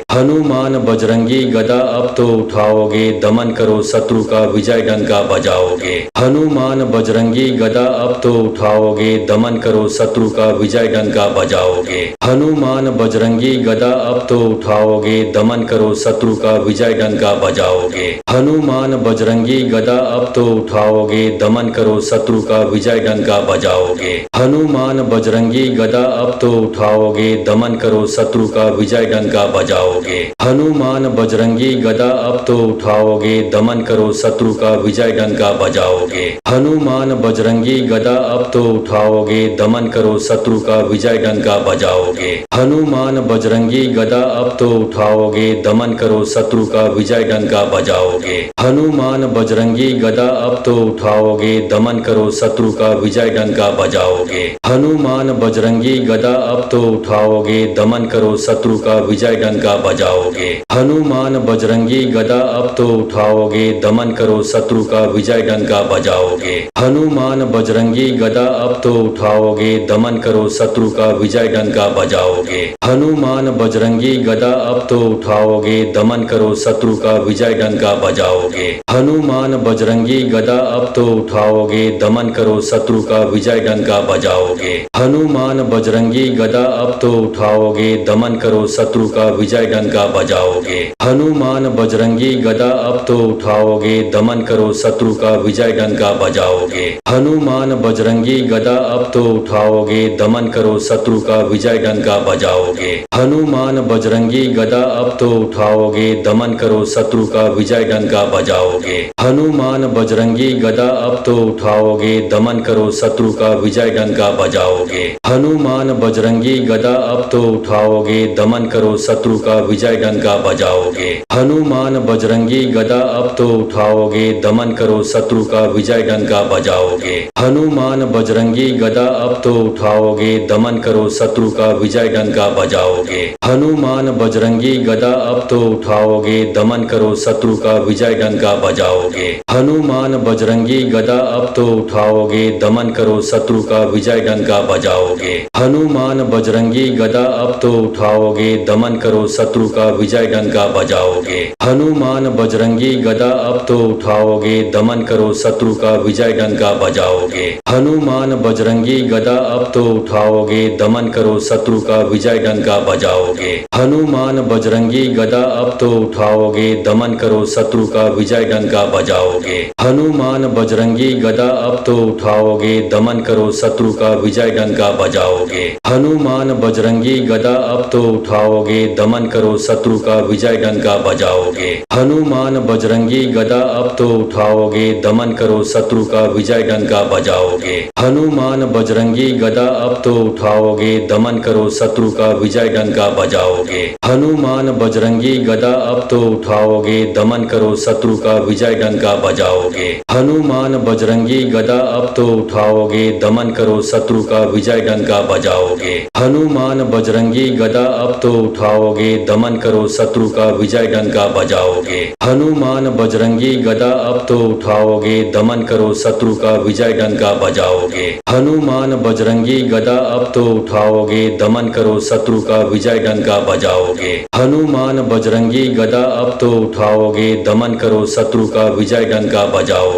हनुमान बजरंगी गदा अब तो उठाओगे, दमन करो शत्रु का विजय डंका बजाओगे। हनुमान बजरंगी गदा अब तो उठाओगे, दमन करो शत्रु का विजय डंका बजाओगे। हनुमान बजरंगी गदा अब तो उठाओगे, दमन करो शत्रु का विजय डंका बजाओगे। हनुमान बजरंगी गदा अब तो उठाओगे, दमन करो शत्रु का विजय डंका बजाओगे। हनुमान बजरंगी गदा अब तो उठाओगे, दमन करो शत्रु का विजय डंका बजाओगे। हनुमान बजरंगी गदा अब तो उठाओगे, दमन करो शत्रु का विजय डंका बजाओगे। हनुमान बजरंगी गदा अब तो उठाओगे, दमन करो शत्रु का विजय डंका बजाओगे। हनुमान बजरंगी गदा अब तो उठाओगे, दमन करो शत्रु का विजय डंका बजाओगे। हनुमान बजरंगी गदा अब तो उठाओगे, दमन करो शत्रु का विजय डंका बजाओगे। हनुमान बजरंगी गदा अब तो उठाओगे, दमन करो शत्रु का विजय डंका बजाओगे। हनुमान बजरंगी गदा अब तो उठाओगे, दमन करो शत्रु का विजय डंका बजाओगे। हनुमान बजरंगी गदा अब तो उठाओगे, दमन करो शत्रु का विजय डंका बजाओगे। हनुमान बजरंगी गदा अब तो उठाओगे, दमन करो शत्रु का विजय डंका बजाओगे। हनुमान बजरंगी गदा अब तो उठाओगे, दमन करो शत्रु का विजय डंका बजाओगे। हनुमान बजरंगी गदा अब तो उठाओगे, दमन करो शत्रु का विजय डंका बजाओगे। हनुमान बजरंगी गदा अब तो उठाओगे, दमन करो शत्रु का विजय डंका बजाओगे। हनुमान बजरंगी गदा अब तो उठाओगे, दमन करो शत्रु का विजय डंका बजाओगे। हनुमान बजरंगी गदा अब तो उठाओगे, दमन करो शत्रु का विजय डंका बजाओगे। हनुमान बजरंगी गदा अब तो उठाओगे, दमन करो शत्रु का विजय डंका बजाओगे। हनुमान बजरंगी गदा अब तो उठाओगे, दमन करो शत्रु का विजय डंका बजाओगे। हनुमान बजरंगी गदा अब तो उठाओगे, दमन करो शत्रु का विजय डंका बजाओगे। हनुमान बजरंगी गदा अब तो उठाओगे, दमन करो शत्रु का विजय डंका बजाओगे। हनुमान बजरंगी गदा अब तो उठाओगे, दमन करो शत्रु का विजय डंका बजाओगे। हनुमान बजरंगी गदा अब तो उठाओगे, दमन करो शत्रु का विजय डंका बजाओगे। हनुमान बजरंगी गदा अब तो उठाओगे, दमन करो शत्रु का विजय डंका बजाओगे। हनुमान बजरंगी गदा अब तो उठाओगे, दमन करो शत्रु का विजय डंका बजाओगे। हनुमान बजरंगी गदा अब तो उठाओगे, दमन करो शत्रु का विजय डंका बजाओगे। हनुमान बजरंगी गदा अब तो उठाओगे, दमन करो शत्रु का विजय डंका बजाओगे। हनुमान बजरंगी गदा अब तो उठाओगे, दमन करो शत्रु का विजय डंका बजाओगे। हनुमान बजरंगी गदा अब तो उठाओगे, दमन करो शत्रु का विजय डंका बजाओगे। हनुमान बजरंगी गदा अब तो उठाओगे, दमन करो शत्रु का विजय डंका बजाओगे। हनुमान बजरंगी गदा अब तो उठाओगे, दमन करो शत्रु का विजय डंका बजाओगे। हनुमान बजरंगी गदा अब तो उठाओगे, दमन करो शत्रु का विजय डंका बजाओगे। हनुमान बजरंगी गदा अब तो उठाओगे, दमन करो शत्रु का विजय डंका बजाओगे। हनुमान बजरंगी गदा अब तो उठाओगे, दमन करो शत्रु का विजय डंका बजाओगे। हनुमान बजरंगी गदा अब तो उठाओगे, दमन करो शत्रु का विजय डंका बजाओगे। हनुमान बजरंगी गदा अब तो उठाओगे, दमन करो शत्रु का विजय डंका बजाओगे। हनुमान बजरंगी गदा अब तो उठाओगे, दमन करो शत्रु का विजय डंका बजाओगे।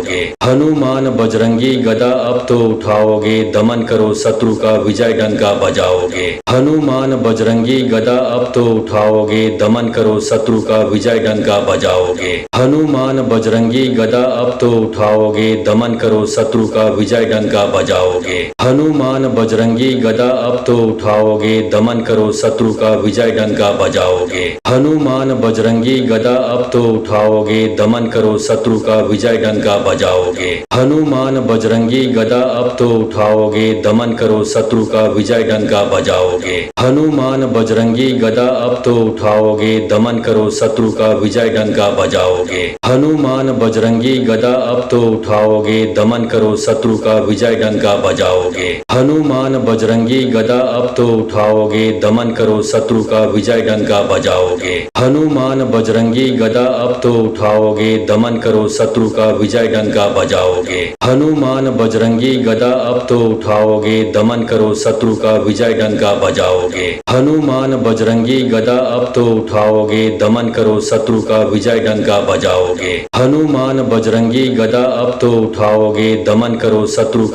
हनुमान बजरंगी गदा अब तो उठाओगे, दमन करो शत्रु का विजय डंका बजाओगे। हनुमान बजरंगी गदा अब तो उठाओगे, दमन करो शत्रु का विजय डंका बजाओगे। हनुमान बजरंगी गदा अब तो उठाओगे, दमन करो शत्रु का विजय डंका बजाओगे। हनुमान बजरंगी गदा अब तो उठाओगे, दमन करो शत्रु का विजय डंका बजाओगे। हनुमान बजरंगी गदा अब तो उठाओगे, दमन करो शत्रु का विजय डंका बजाओगे। हनुमान बजरंगी गदा अब तो उठाओगे, दमन करो शत्रु का विजय डंका बजाओगे। हनुमान बजरंगी गदा अब तो उठाओगे, दमन करो शत्रु का विजय डंका बजाओगे। हनुमान बजरंगी गदा अब तो उठाओगे, दमन करो शत्रु का विजय डंका बजाओगे। हनुमान बजरंगी गदा अब तो उठाओगे, दमन करो शत्रु का विजय डंका बजाओगे। हनुमान बजरंगी गदा अब तो उठाओगे, दमन करो शत्रु का विजय डंका बजाओगे। हनुमान बजरंगी गदा अब तो उठाओगे, दमन करो शत्रु का विजय डंका बजाओगे। हनुमान बजरंगी गदा अब तो उठाओगे, दमन करो शत्रु का विजय डंका बजाओगे। हनुमान बजरंगी गदा अब तो उठाओगे, दमन करो शत्रु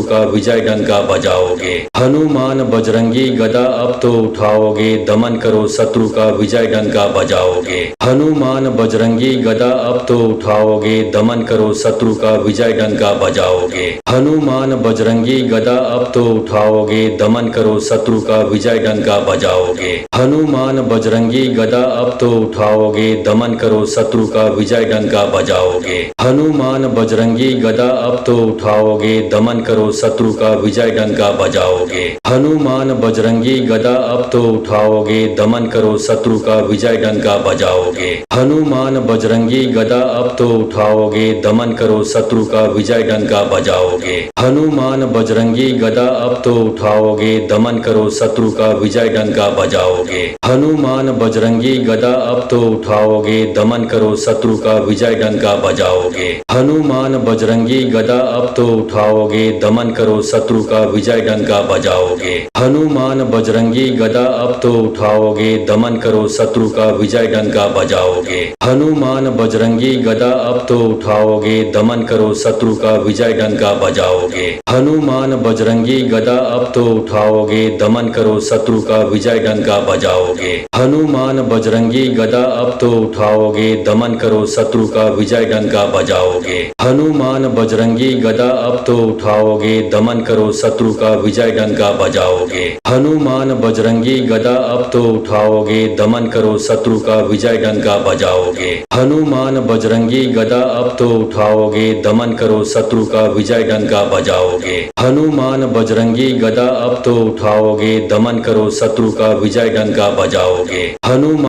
का विजय डंका बजाओगे। हनुमान बजरंगी गदा अब तो उठाओगे, दमन करो शत्रु का विजय डंका बजाओगे। हनुमान बजरंगी गदा अब तो उठाओगे, दमन करो शत्रु का विजय डंका बजाओगे। हनुमान बजरंगी गदा अब तो उठाओगे, दमन करो शत्रु का विजय डंका बजाओगे। हनुमान बजरंगी गदा अब तो उठाओगे, दमन करो शत्रु का विजय डंका बजाओगे। हनुमान बजरंगी गदा अब तो उठाओगे, दमन करो शत्रु का विजय डंका बजाओगे। हनुमान बजरंगी गदा अब तो उठाओगे, दमन करो शत्रु का विजय डंका बजाओगे। हनुमान बजरंगी गदा अब तो उठाओगे, दमन करो शत्रु का विजय डंका बजाओगे। हनुमान बजरंगी गदा अब तो उठाओगे, दमन करो शत्रु का विजय डंका बजाओगे। हनुमान बजरंगी गदा अब तो उठाओगे, दमन करो शत्रु का विजय डंका बजाओगे। हनुमान बजरंगी गदा अब तो उठाओगे, दमन करो शत्रु का विजय डंका बजाओगे। हनुमान बजरंगी गदा अब तो उठाओगे, दमन करो शत्रु का विजय डंका बजाओगे। हनुमान बजरंगी गदा अब तो तो उठाओगे, दमन करो शत्रु का विजय डंका बजाओगे। हनुमान बजरंगी गदा अब तो उठाओगे, दमन करो शत्रु का विजय डंका बजाओगे। हनुमान बजरंगी गदा अब तो उठाओगे, दमन करो शत्रु का विजय डंका बजाओगे। हनुमान बजरंगी गदा अब तो उठाओगे, दमन करो शत्रु का विजय डंका बजाओगे। हनुमान बजरंगी गदा अब तो उठाओगे, दमन करो शत्रु का विजय डंका बजाओगे। हनुमान बजरंगी गदा अब तो उठाओगे, दमन करो शत्रु का विजय डंका बजाओगे। हनुमान बजरंगी गदा अब तो उठाओगे, दमन करो शत्रु का विजय डंका बजाओगे। हनुमान